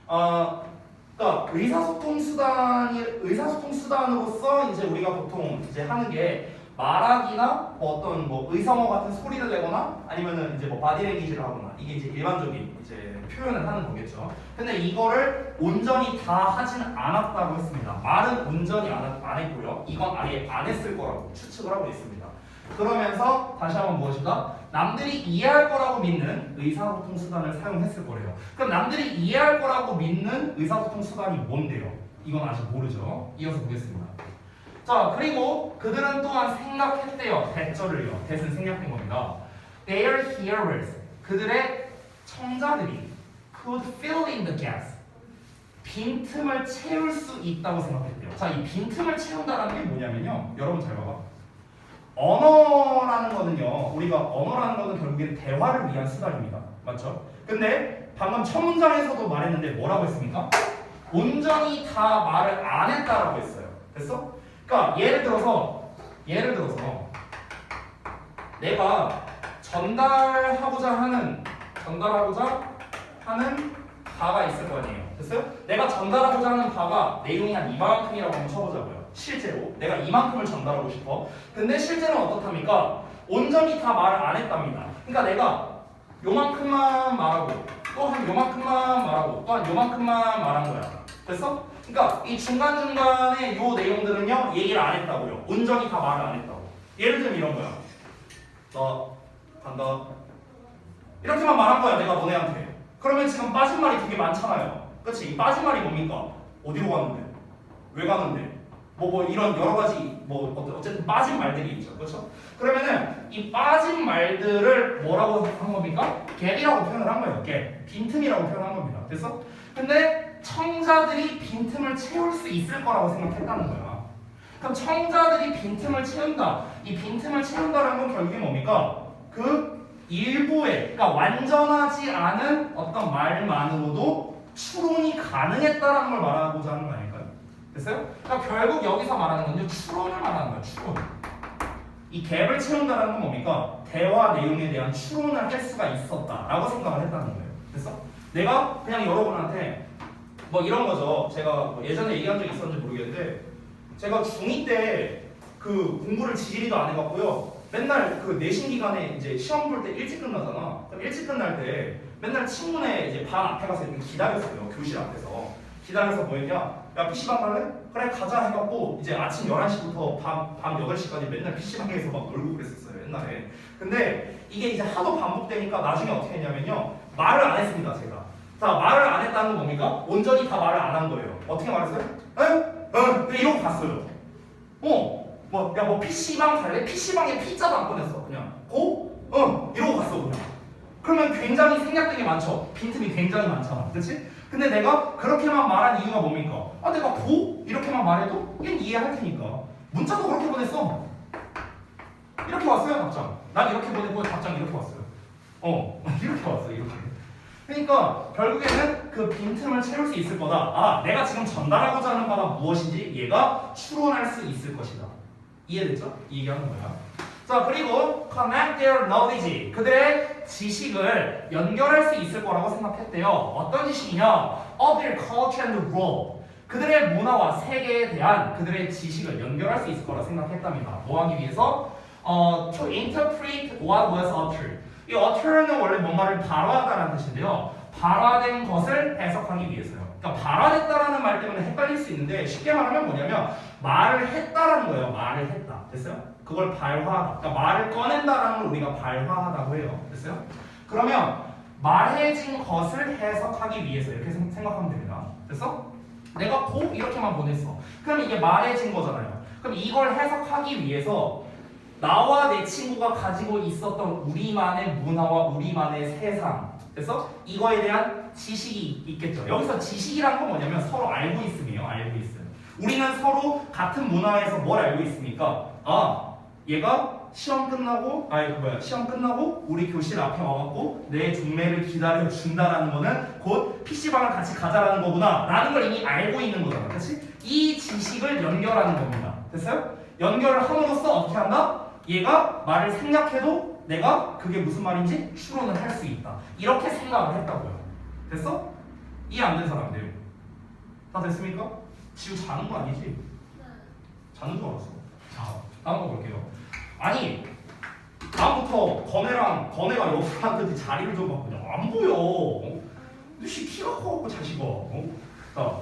그러니까 의사소통 수단으로서 이제 우리가 보통 이제 하는 게 말하기나 뭐 어떤 뭐 의성어 같은 소리를 내거나 아니면은 이제 뭐 바디랭귀지를 하거나 이게 이제 일반적인 이제 표현을 하는 거겠죠. 근데 이거를 온전히 다 하지는 않았다고 했습니다. 말은 온전히 안 했고요. 이건 아예 안 했을 거라고 추측을 하고 있습니다. 그러면서 다시 한번 무엇이다? 남들이 이해할 거라고 믿는 의사소통 수단을 사용했을 거래요. 그럼 남들이 이해할 거라고 믿는 의사소통 수단이 뭔데요? 이건 아직 모르죠. 이어서 보겠습니다. 자, 그리고 그들은 또한 생각했대요. 대절을요. 대신 생략된 겁니다. Their hearers, 그들의 청자들이 could fill in the gaps, 빈틈을 채울 수 있다고 생각했대요. 자, 이 빈틈을 채운다는 게 뭐냐면요. 여러분 잘 봐봐. 언어라는 거는요. 우리가 언어라는 거는 결국엔 대화를 위한 수단입니다. 맞죠? 근데 방금 첫 문장에서도 말했는데 뭐라고 했습니까? 온전히 다 말을 안 했다라고 했어요. 됐어? 그러니까 예를 들어서 내가 전달하고자 하는 바가 있을 거 아니에요. 됐어요? 내가 전달하고자 하는 바가 내용이 한 이만큼이라고 한번 쳐보자고요. 실제로 내가 이만큼을 전달하고 싶어. 근데 실제는 어떻답니까? 온전히 다 말을 안 했답니다. 그러니까 내가 요만큼만 말하고 또 한 요만큼만 말하고 또 한 요만큼만 말한 거야. 됐어? 그러니까 이 중간중간에 요 내용들은요 얘기를 안 했다고요. 온전히 다 말을 안 했다고. 예를 들면 이런 거야. 나 간다. 이렇게만 말한 거야 내가 너네한테. 그러면 지금 빠진 말이 되게 많잖아요. 그치? 이 빠진 말이 뭡니까? 어디로 가는데? 왜 가는데? 뭐 이런 여러 가지 뭐 어쨌든 빠진 말들이 있죠. 그렇죠? 그러면은 이 빠진 말들을 뭐라고 한 겁니까? 갭이라고 표현을 한 거예요. 갭. 빈틈이라고 표현한 겁니다. 됐어? 근데 청자들이 빈틈을 채울 수 있을 거라고 생각했다는 거야. 그럼 청자들이 빈틈을 채운다. 이 빈틈을 채운다는 건 결국에 뭡니까? 그 일부의, 그러니까 완전하지 않은 어떤 말만으로도 추론이 가능했다라는 걸 말하고자 하는 거 아닐까요? 됐어요? 그러니까 결국 여기서 말하는 건요, 추론을 말하는 거야. 추론. 이 갭을 채운다는 건 뭡니까? 대화 내용에 대한 추론을 할 수가 있었다라고 생각을 했다는 거예요. 됐어? 내가 그냥 여러분한테 뭐 이런 거죠. 제가 뭐 예전에 얘기한 적이 있었는지 모르겠는데 제가 중2 때 그 공부를 지리도 안 해갖고요. 맨날 그 내신 기간에 이제 시험 볼 때 일찍 끝나잖아. 그럼 일찍 끝날 때 맨날 친구네 이제 방 앞에 가서 이렇게 기다렸어요. 교실 앞에서. 기다려서 뭐 했냐? 야 PC방 갈래? 그래 가자 해갖고 이제 아침 11시부터 밤 8시까지 맨날 PC방에서 막 놀고 그랬었어요. 옛날에. 근데 이게 이제 하도 반복되니까 나중에 어떻게 했냐면요. 말을 안 했습니다. 제가. 자, 말을 안 했다는 건 뭡니까? 온전히 다 말을 안 한 거예요. 어떻게 말했어요? 응? 이러고 갔어요. 뭐 PC방 갈래? PC방에 피자도 안 꺼냈어. 그냥 고? 이러고 갔어 그냥. 그러면 굉장히 생략된 게 많죠. 빈틈이 굉장히 많잖아. 그렇지? 근데 내가 그렇게만 말한 이유가 뭡니까? 내가 고? 이렇게만 말해도 얘는 이해할 테니까. 문자도 그렇게 보냈어. 이렇게 왔어요 답장. 난 이렇게 보내고 답장 이렇게 왔어요. 이렇게 왔어요. 이렇게. 그러니까 결국에는 그 빈틈을 채울 수 있을 거다. 내가 지금 전달하고자 하는 바가 무엇인지 얘가 추론할 수 있을 것이다. 이해됐죠? 이 얘기하는 거야. 자, 그리고 connect their knowledge. 그들의 지식을 연결할 수 있을 거라고 생각했대요. 어떤 지식이냐? of their culture and world. 그들의 문화와 세계에 대한 그들의 지식을 연결할 수 있을 거라 생각했답니다. 뭐 하기 위해서? To interpret what was uttered. 이 utter는 원래 뭔가를 발화하다라는 뜻인데요. 발화된 것을 해석하기 위해서요. 그러니까 발화됐다라는 말 때문에 헷갈릴 수 있는데 쉽게 말하면 뭐냐면 말을 했다라는 거예요. 말을 했다. 됐어요? 그걸 발화하다. 그러니까 말을 꺼낸다라는 걸 우리가 발화하다고 해요. 됐어요? 그러면 말해진 것을 해석하기 위해서 이렇게 생각하면 됩니다. 됐어? 내가 고 이렇게만 보냈어. 그럼 이게 말해진 거잖아요. 그럼 이걸 해석하기 위해서 나와 내 친구가 가지고 있었던 우리만의 문화와 우리만의 세상, 그래서 이거에 대한 지식이 있겠죠. 여기서 지식이란 건 뭐냐면 서로 알고 있음이에요. 알고 있음. 우리는 서로 같은 문화에서 뭘 알고 있습니까? 얘가 시험 끝나고 우리 교실 앞에 와갖고 내 종례를 기다려 준다라는 거는 곧 PC방을 같이 가자라는 거구나 라는 걸 이미 알고 있는 거잖아. 그렇지? 이 지식을 연결하는 겁니다. 됐어요? 연결을 함으로써 어떻게 한다? 얘가 말을 생략해도 내가 그게 무슨 말인지 추론을 할 수 있다. 이렇게 생각을 했다고요. 됐어? 이해 안 된 사람들 다 됐습니까? 지우 자는 거 아니지? 자는 줄 알았어. 자, 다음 거 볼게요. 아니 다음부터 건애가 옆으로 자리를 좀 바꾸냐. 안 보여. 너씨 키가 커갖고 자식아. 자,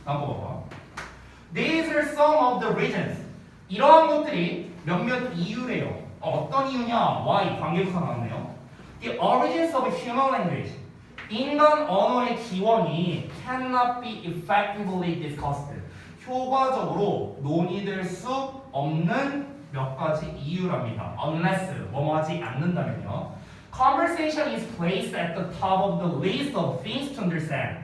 다음 거 봐봐. These are some of the reasons. 이러한 것들이 몇몇 이유래요. 어떤 이유냐? Why? 관계부사 나왔네요. The origins of human language. 인간 언어의 기원이 cannot be effectively discussed. 효과적으로 논의될 수 없는 몇 가지 이유랍니다. Unless 뭐뭐 하지 않는다면요. Conversation is placed at the top of the list of things to understand.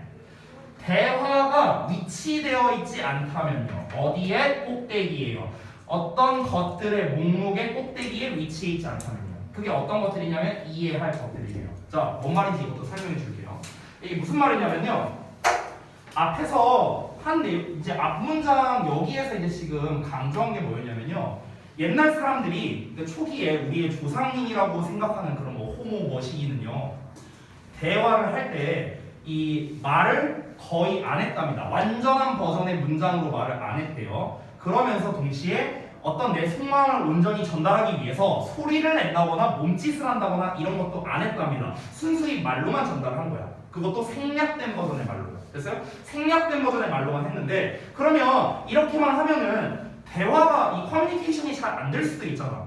대화가 위치되어 있지 않다면요. 어디에? 꼭대기예요. 어떤 것들의 목록의 꼭대기에 위치해 있지 않다면요. 그게 어떤 것들이냐면 이해할 것들이에요. 자, 뭔 말인지 이것도 설명해 줄게요. 이게 무슨 말이냐면요. 앞에서 이제 앞 문장 여기에서 이제 지금 강조한 게 뭐였냐면요. 옛날 사람들이 초기에 우리의 조상님이라고 생각하는 그런 뭐 호모 머시기는요. 대화를 할 때 이 말을 거의 안 했답니다. 완전한 버전의 문장으로 말을 안 했대요. 그러면서 동시에 어떤 내 속마음을 온전히 전달하기 위해서 소리를 낸다거나 몸짓을 한다거나 이런 것도 안 했답니다. 순수히 말로만 전달한 거야. 그것도 생략된 버전의 말로요. 됐어요? 생략된 버전의 말로만 했는데 그러면 이렇게만 하면은 대화가 이 커뮤니케이션이 잘 안 될 수도 있잖아.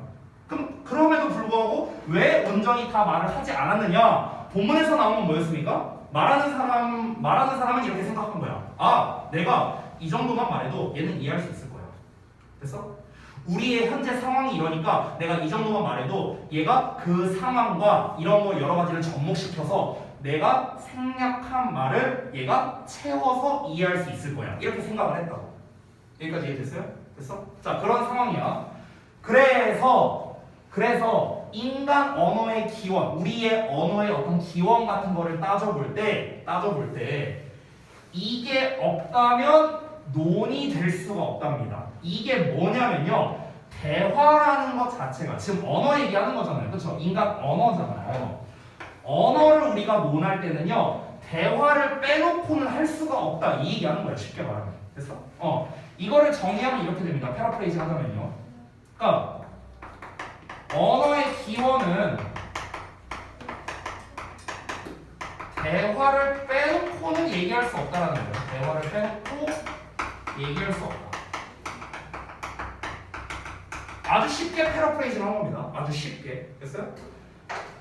그럼에도 불구하고 왜 온전히 다 말을 하지 않았느냐? 본문에서 나온 건 뭐였습니까? 말하는 사람은 이렇게 생각한 거야. 내가 이 정도만 말해도 얘는 이해할 수 있을 거야. 됐어? 우리의 현재 상황이 이러니까 내가 이 정도만 말해도 얘가 그 상황과 이런 거 여러 가지를 접목시켜서 내가 생략한 말을 얘가 채워서 이해할 수 있을 거야. 이렇게 생각을 했다고. 여기까지 이해됐어요? 됐어? 자, 그런 상황이야. 그래서 인간 언어의 기원, 우리의 언어의 어떤 기원 같은 거를 따져볼 때 이게 없다면 논의될 수가 없답니다. 이게 뭐냐면요. 대화라는 것 자체가 지금 언어 얘기하는 거잖아요. 그렇죠? 인간 언어잖아요. 언어를 우리가 논할 때는요. 대화를 빼놓고는 할 수가 없다. 이 얘기하는 거예요. 쉽게 말하면. 됐어? 이거를 정의하면 이렇게 됩니다. 패러프레이즈 하자면요. 그러니까 언어의 기원은 대화를 빼놓고는 얘기할 수 없다라는 거예요. 대화를 빼놓고 얘기할 수 없다. 아주 쉽게 패러프레이즈를 한 겁니다. 아주 쉽게. 됐어요?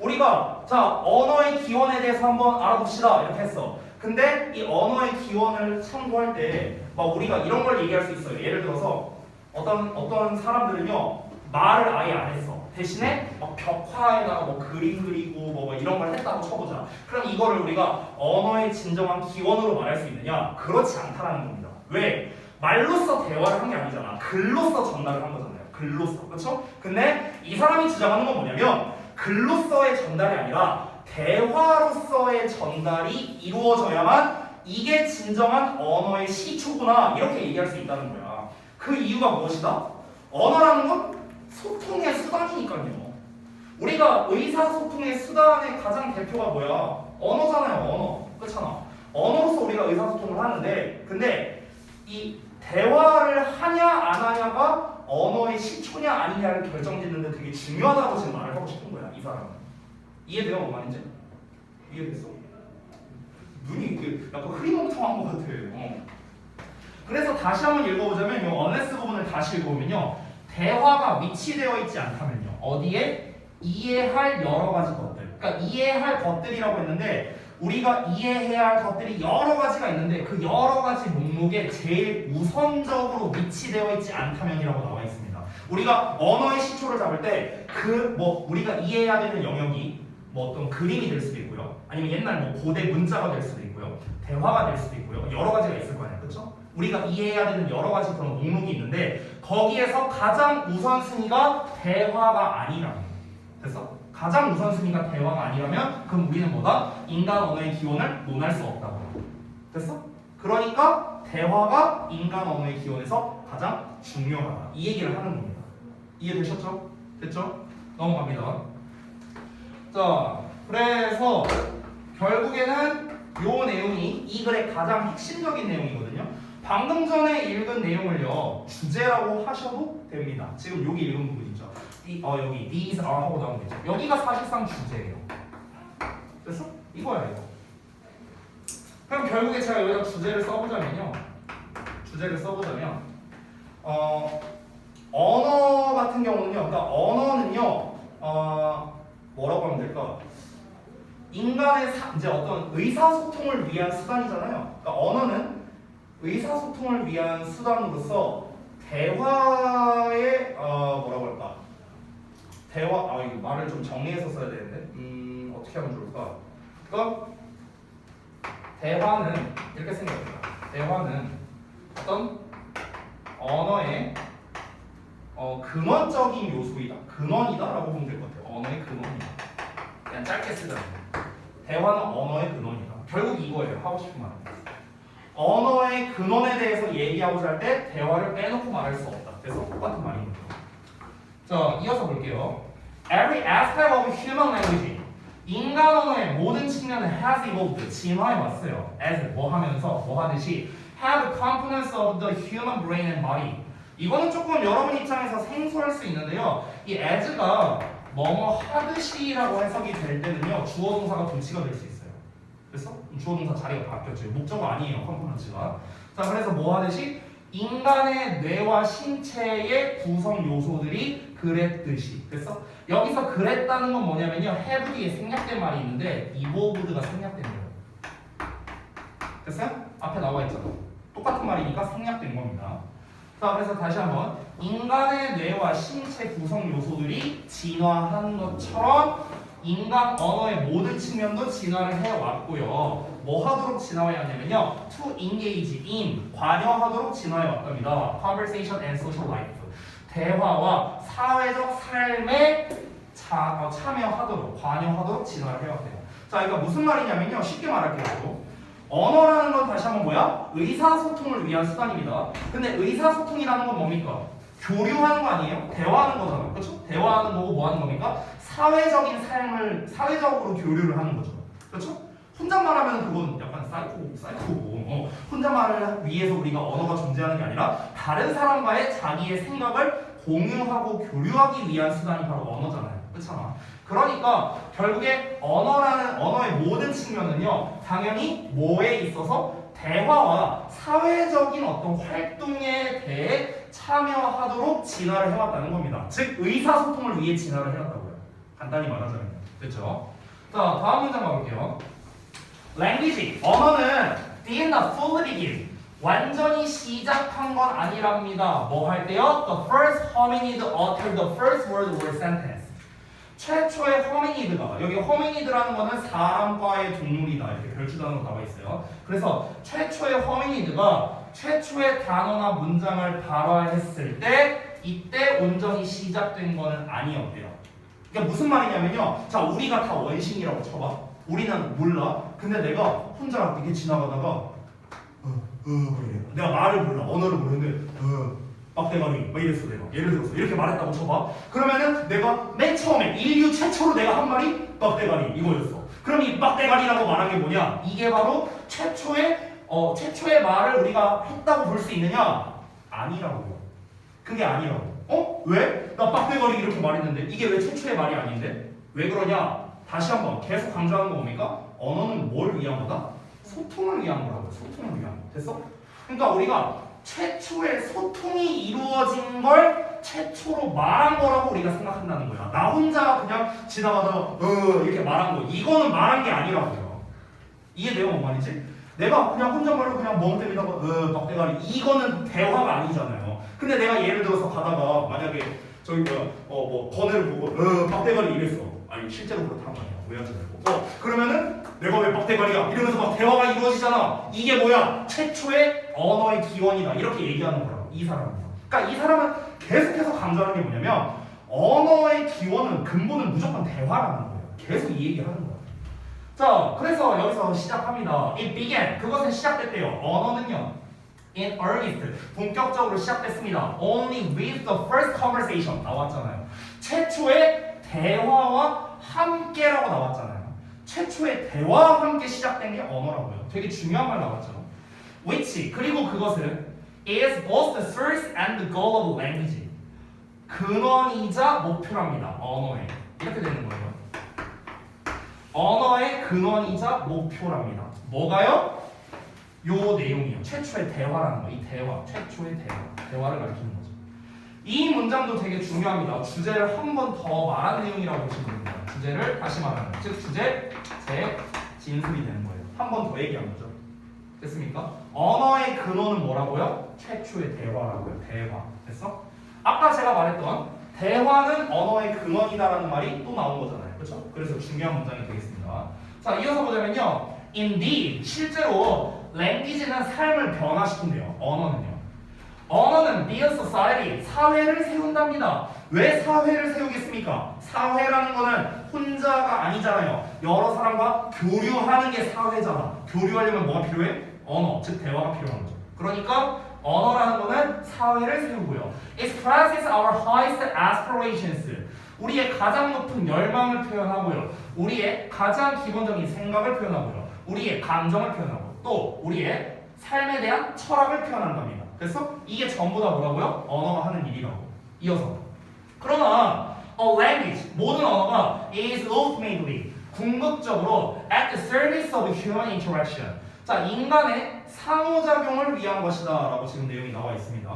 우리가 자 언어의 기원에 대해서 한번 알아봅시다 이렇게 했어. 근데 이 언어의 기원을 참고할 때 막 우리가 이런 걸 얘기할 수 있어요. 예를 들어서 어떤 사람들은요 말을 아예 안 했어. 대신에 막 벽화에다가 뭐 그림 그리고 뭐 이런 걸 했다고 쳐보자. 그럼 이거를 우리가 언어의 진정한 기원으로 말할 수 있느냐? 그렇지 않다라는 겁니다. 왜? 말로써 대화를 한 게 아니잖아. 글로써 전달을 한 거잖아요. 글로써. 그렇죠? 근데 이 사람이 주장하는 건 뭐냐면 글로써의 전달이 아니라 대화로서의 전달이 이루어져야만 이게 진정한 언어의 시초구나 이렇게 얘기할 수 있다는 거야. 그 이유가 무엇이다? 언어라는 건 소통의 수단이니까요. 우리가 의사소통의 수단의 가장 대표가 뭐야? 언어잖아요. 언어. 그렇잖아. 언어로서 우리가 의사소통을 하는데 근데 이 대화를 하냐 안 하냐가 언어의 시초냐 아니냐를 결정짓는데 되게 중요하다고 지금 말을 하고 싶은 거야. 이 사람은. 이해돼요? 뭔 말인지? 이해됐어? 눈이 이렇게 약간 흐리멍텅한 것 같아. 그래서 다시 한번 읽어보자면 이 unless 부분을 다시 읽어보면요. 대화가 위치되어 있지 않다면요. 어디에? 이해할 여러 가지 것들. 그러니까 이해할 것들이라고 했는데 우리가 이해해야 할 것들이 여러 가지가 있는데 그 여러 가지 목록에 제일 우선적으로 위치되어 있지 않다면이라고 나와 있습니다. 우리가 언어의 시초를 잡을 때 그 뭐 우리가 이해해야 되는 영역이 뭐 어떤 그림이 될 수도 있고요. 아니면 옛날 뭐 고대 문자가 될 수도 있고요. 대화가 될 수도 있고요. 여러 가지가 있을 거 아니에요. 그렇죠? 우리가 이해해야 되는 여러 가지 그런 목록이 있는데 거기에서 가장 우선순위가 대화가 아니라면 됐어? 가장 우선순위가 대화가 아니라면 그럼 우리는 뭐다? 인간 언어의 기원을 논할 수 없다고. 됐어? 그러니까 대화가 인간 언어의 기원에서 가장 중요하다. 이 얘기를 하는 겁니다. 이해되셨죠? 됐죠? 넘어갑니다. 자, 그래서 결국에는 요 내용이 이 글의 가장 핵심적인 내용이거든요. 방금 전에 읽은 내용을요 주제라고 하셔도 됩니다. 지금 여기 읽은 부분 있죠. 여기 these are 하고 나온 거 있죠. 여기가 사실상 주제예요. 됐어? 이거야 이거. 그럼 결국에 제가 여기다 주제를 써보자면 언어 같은 경우는요. 그러니까 언어는요. 뭐라고 하면 될까? 인간의 이제 어떤 의사소통을 위한 수단이잖아요. 그러니까 언어는 의사소통을 위한 수단으로서 대화의 뭐라고 할까? 이거 말을 좀 정리해서 써야 되는데 어떻게 하면 좋을까? 그러니까 대화는 이렇게 생각합니다. 대화는 어떤 언어의 근원적인 요소이다. 근원이다라고 보면 될 것 같아요. 언어의 근원이다. 그냥 짧게 쓰자면 대화는 언어의 근원이다. 결국 이거예요. 하고 싶은 말은. 언어의 근원에 대해서 얘기하고자 할 때 대화를 빼놓고 말할 수 없다. 그래서 똑같은 말인 거죠. 자, 이어서 볼게요. Every aspect of human language. 인간 언어의 모든 측면은 has evolved. 진화해 왔어요. as 뭐 하면서 뭐 하듯이 have components of the human brain and body. 이거는 조금 여러분 입장에서 생소할 수 있는데요. 이 as가 뭐뭐 하듯이라고 해석이 될 때는요. 주어 동사가 동치가 될 수 있어요. 그래서 주어 동사 자리가 바뀌었죠. 목적어 아니에요. 컴포넌츠가. 자, 그래서 뭐 하듯이 인간의 뇌와 신체의 구성 요소들이 그랬듯이. 그래서 여기서 그랬다는 건 뭐냐면요. have 뒤에 생략된 말이 있는데 evolved가 생략된 거예요. 됐어요? 앞에 나와 있잖아. 똑같은 말이니까 생략된 겁니다. 자, 그래서 다시 한번 인간의 뇌와 신체 구성 요소들이 진화한 것처럼 인간 언어의 모든 측면도 진화를 해왔고요. 뭐 하도록 진화해왔냐면요. to engage in, 관여하도록 진화해왔답니다. conversation and social life. 대화와 사회적 삶에 참여하도록, 관여하도록 진화를 해왔대요. 자, 이거 무슨 말이냐면요. 쉽게 말할게요. 언어라는 건 다시 한번 뭐야? 의사소통을 위한 수단입니다. 근데 의사소통이라는 건 뭡니까? 교류하는 거 아니에요? 대화하는 거잖아요. 그렇죠? 대화하는 거고 뭐 하는 겁니까? 사회적인 삶을 사회적으로 교류를 하는 거죠. 그렇죠? 혼잣말 하면 그건 약간 사이코고 혼잣말을 위해서 우리가 언어가 존재하는 게 아니라 다른 사람과의 자기의 생각을 공유하고 교류하기 위한 수단이 바로 언어잖아요. 그렇잖아. 그러니까 결국에 언어의 모든 측면은요, 당연히 뭐에 있어서 대화와 사회적인 어떤 활동에 대해 참여하도록 진화를 해왔다는 겁니다. 즉 의사소통을 위해 진화를 해왔다고요. 간단히 말하자면. 됐죠? 자, 다음 문장 가볼게요. language, 언어는 did not fully begin, 완전히 시작한 건 아니랍니다. 뭐 할 때요? The first hominid uttered the first word or sentence. 최초의 호미니드가, 여기 호미니드라는 거는 사람과의 동물이다 이렇게 별주단으로 나와 있어요. 그래서 최초의 호미니드가 최초의 단어나 문장을 발화했을 때 이때 온전히 시작된 거는 아니었대요. 그러니까 무슨 말이냐면요. 자, 우리가 다 원신이라고 쳐봐. 우리는 몰라. 근데 내가 혼자 이렇게 지나가다가 그래. 내가 말을 몰라. 언어를 모르는데 빡대가리 막 이랬어 내가. 예를 들어서 이렇게 말했다고 쳐봐. 그러면은 내가 맨 처음에 인류 최초로 내가 한 말이 빡대가리 이거였어. 그럼 이 빡대가리라고 말한 게 뭐냐? 이게 바로 최초의 말을 우리가 했다고 볼 수 있느냐? 아니라고요. 그게 아니라고. 왜? 나 빡대가리 이렇게 말했는데 이게 왜 최초의 말이 아닌데? 왜 그러냐? 다시 한번 계속 강조하는 거 뭡니까? 언어는 뭘 위한 거다? 소통을 위한 거라고요. 소통을 위한 거. 됐어? 그러니까 우리가 최초의 소통이 이루어진 걸 최초로 말한 거라고 우리가 생각한다는 거야. 나 혼자 그냥 지나가다가 이렇게 말한 거. 이거는 말한 게 아니라고요. 이해돼요? 뭔 말이지? 내가 그냥 혼잣말로 그냥 멍 때리다가 빡대가리 이거는 대화가 아니잖아요. 근데 내가 예를 들어서 가다가 만약에 저기 건애를 보고 빡대가리 이랬어. 아니 실제로 그렇단 말이야. 오해하지 말고. 그러면은 내가 왜 빡대가리야? 이러면서 막 대화가 이루어지잖아. 이게 뭐야? 최초의 언어의 기원이다. 이렇게 얘기하는 거라고. 이 사람은. 그러니까 이 사람은 계속해서 강조하는 게 뭐냐면 언어의 기원은 근본은 무조건 대화라는 거예요. 계속 이 얘기하는 거예요. 자, 그래서 여기서 시작합니다. It began. 그것은 시작됐대요. 언어는요. In earnest. 본격적으로 시작됐습니다. Only with the first conversation. 나왔잖아요. 최초의 대화와 함께라고 나왔잖아요. 최초의 대화와 함께 시작된 게 언어라고요. 되게 중요한 말 나왔죠. Which, 그리고 그것은 is both the source and the goal of language. 근원이자 목표랍니다. 언어의. 이렇게 되는 거예요. 언어의 근원이자 목표랍니다. 뭐가요? 요 내용이요. 최초의 대화라는 거. 이 대화. 최초의 대화를 가리키는 거죠. 이 문장도 되게 중요합니다. 주제를 한 번 더 말한 내용이라고 보시면 됩니다. 주제를 다시 말하는, 즉 주제, 제, 진술이 되는 거예요. 한 번 더 얘기한 거죠. 됐습니까? 언어의 근원은 뭐라고요? 최초의 대화라고요. 대화. 됐어? 아까 제가 말했던 대화는 언어의 근원이다라는 말이 또 나온 거잖아요. 그렇죠? 그래서 중요한 문장이 되겠습니다. 자, 이어서 보자면요. Indeed, 실제로 language는 삶을 변화시킨대요. 언어는 build society, 사회를 세운답니다. 왜 사회를 세우겠습니까? 사회라는 거는 혼자가 아니잖아요. 여러 사람과 교류하는 게 사회잖아. 교류하려면 뭐가 필요해? 언어, 즉 대화가 필요한 거죠. 그러니까 언어라는 거는 사회를 세우고요. It expresses our highest aspirations. 우리의 가장 높은 열망을 표현하고요. 우리의 가장 기본적인 생각을 표현하고요. 우리의 감정을 표현하고 또 우리의 삶에 대한 철학을 표현한답니다. 그래서 이게 전부 다 뭐라고요? 언어가 하는 일이라고. 이어서. 그러나 a language, 모든 언어가 is ultimately, 궁극적으로 at the service of human interaction. 자, 인간의 상호작용을 위한 것이다 라고 지금 내용이 나와 있습니다.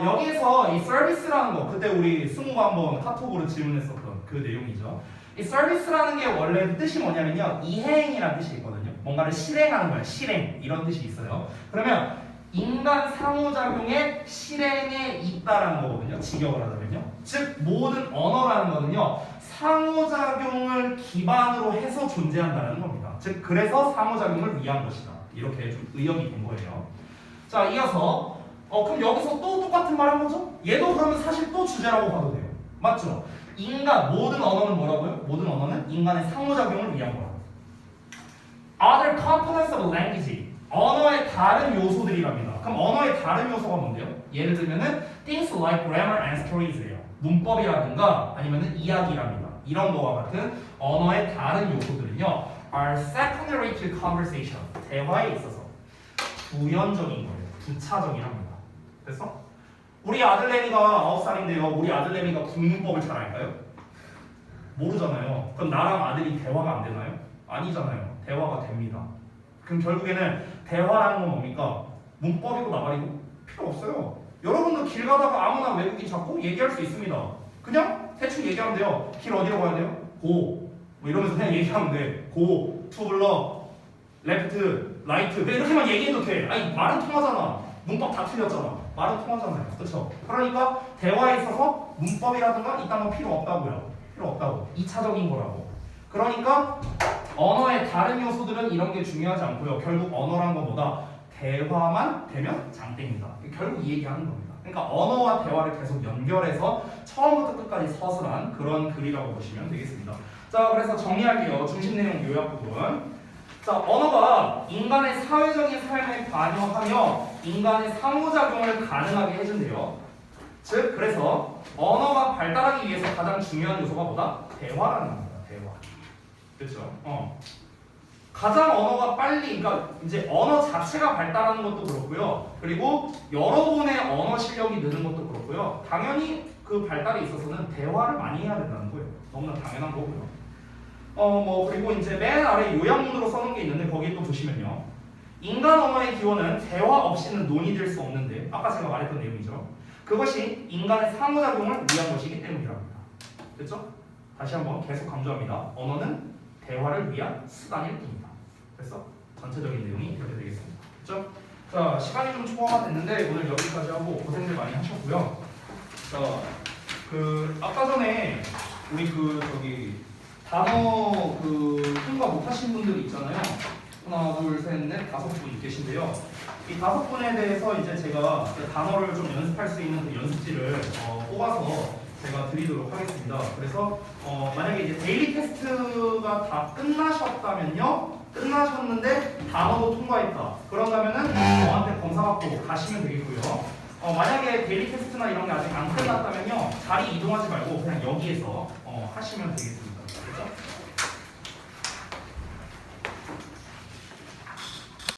여기에서 이 서비스라는 거, 그때 우리 승우가 한번 카톡으로 질문했었던 그 내용이죠. 이 서비스라는 게 원래 뜻이 뭐냐면요, 이행이라는 뜻이 있거든요. 뭔가를 실행하는 거예요. 실행, 이런 뜻이 있어요. 그러면 인간 상호작용의 실행에 있다라는 거거든요. 직역을 하자면요. 즉 모든 언어라는 거는요, 상호작용을 기반으로 해서 존재한다는 겁니다. 즉 그래서 상호작용을 위한 것이다. 이렇게 좀 의역이 된 거예요. 자, 이어서 그럼 여기서 또 똑같은 말 한 거죠? 얘도 그러면 사실 또 주제라고 봐도 돼요. 맞죠? 인간 모든 언어는 뭐라고요? 모든 언어는 인간의 상호작용을 위한 거라고. Other components of language. 언어의 다른 요소들이랍니다. 그럼 언어의 다른 요소가 뭔데요? 예를 들면은 things like grammar and stories예요. 문법이라든가 아니면은 이야기랍니다. 이런 거와 같은 언어의 다른 요소들은요, are secondary to conversation. 대화에 있어서 부연적인 거예요. 부차적이랍니다. 됐어? 우리 아들내미가 9살인데요. 우리 아들내미가 국문법을 잘 알까요? 모르잖아요. 그럼 나랑 아들이 대화가 안 되나요? 아니잖아요. 대화가 됩니다. 그럼 결국에는 대화라는 건 뭡니까? 문법이고 나발이고 필요 없어요. 여러분도 길 가다가 아무나 외국인 잡고 얘기할 수 있습니다. 그냥 대충 얘기하면 돼요. 길 어디로 가야 돼요? 고. 뭐 이러면서 그냥 얘기하면 돼. 고, 투 블러, 레프트, 라이트. 이렇게만 얘기해도 돼. 아니 말은 통하잖아. 문법 다 틀렸잖아. 말은 통하잖아요. 그렇죠? 그러니까 대화에 있어서 문법이라든가 이딴 건 필요 없다고요. 필요 없다고. 2차적인 거라고. 그러니까 언어의 다른 요소들은 이런 게 중요하지 않고요. 결국 언어란 것보다 대화만 되면 장땡이다. 결국 이 얘기하는 겁니다. 그러니까 언어와 대화를 계속 연결해서 처음부터 끝까지 서술한 그런 글이라고 보시면 되겠습니다. 자, 그래서 정리할게요. 중심 내용 요약 부분. 자, 언어가 인간의 사회적인 삶에 관여하며 인간의 상호작용을 가능하게 해준대요. 즉, 그래서 언어가 발달하기 위해서 가장 중요한 요소가 뭐다? 대화라는 겁니다. 대화. 그렇죠? 가장 언어가 빨리, 그러니까 이제 언어 자체가 발달하는 것도 그렇고요. 그리고 여러분의 언어 실력이 느는 것도 그렇고요. 당연히 그 발달에 있어서는 대화를 많이 해야 된다는 거예요. 너무나 당연한 거고요. 그리고 이제 맨 아래 요약문으로 써놓은 게 있는데 거기 또 보시면요. 인간 언어의 기원은 대화 없이는 논의될 수 없는데 아까 제가 말했던 내용이죠. 그것이 인간의 상호작용을 위한 것이기 때문이랍니다. 됐죠? 다시 한번 계속 강조합니다. 언어는 대화를 위한 수단일 뿐이다. 그래서 전체적인 내용이 이렇게 되겠습니다. 그렇죠? 자, 시간이 좀 초과가 됐는데 오늘 여기까지 하고 고생들 많이 하셨고요. 자, 아까 전에 우리 단어 통과 못하신 분들이 있잖아요. 하나, 둘, 셋, 넷, 5분 계신데요. 이 5분에 대해서 이제 제가 단어를 좀 연습할 수 있는 그 연습지를 뽑아서 제가 드리도록 하겠습니다. 그래서 만약에 이제 데일리 테스트가 다 끝나셨는데 단어도 통과했다. 그런다면은 저한테 검사 받고 가시면 되겠고요. 만약에 데일리 테스트나 이런 게 아직 안 끝났다면요, 자리 이동하지 말고 그냥 여기에서 하시면 되겠습니다. 그렇죠?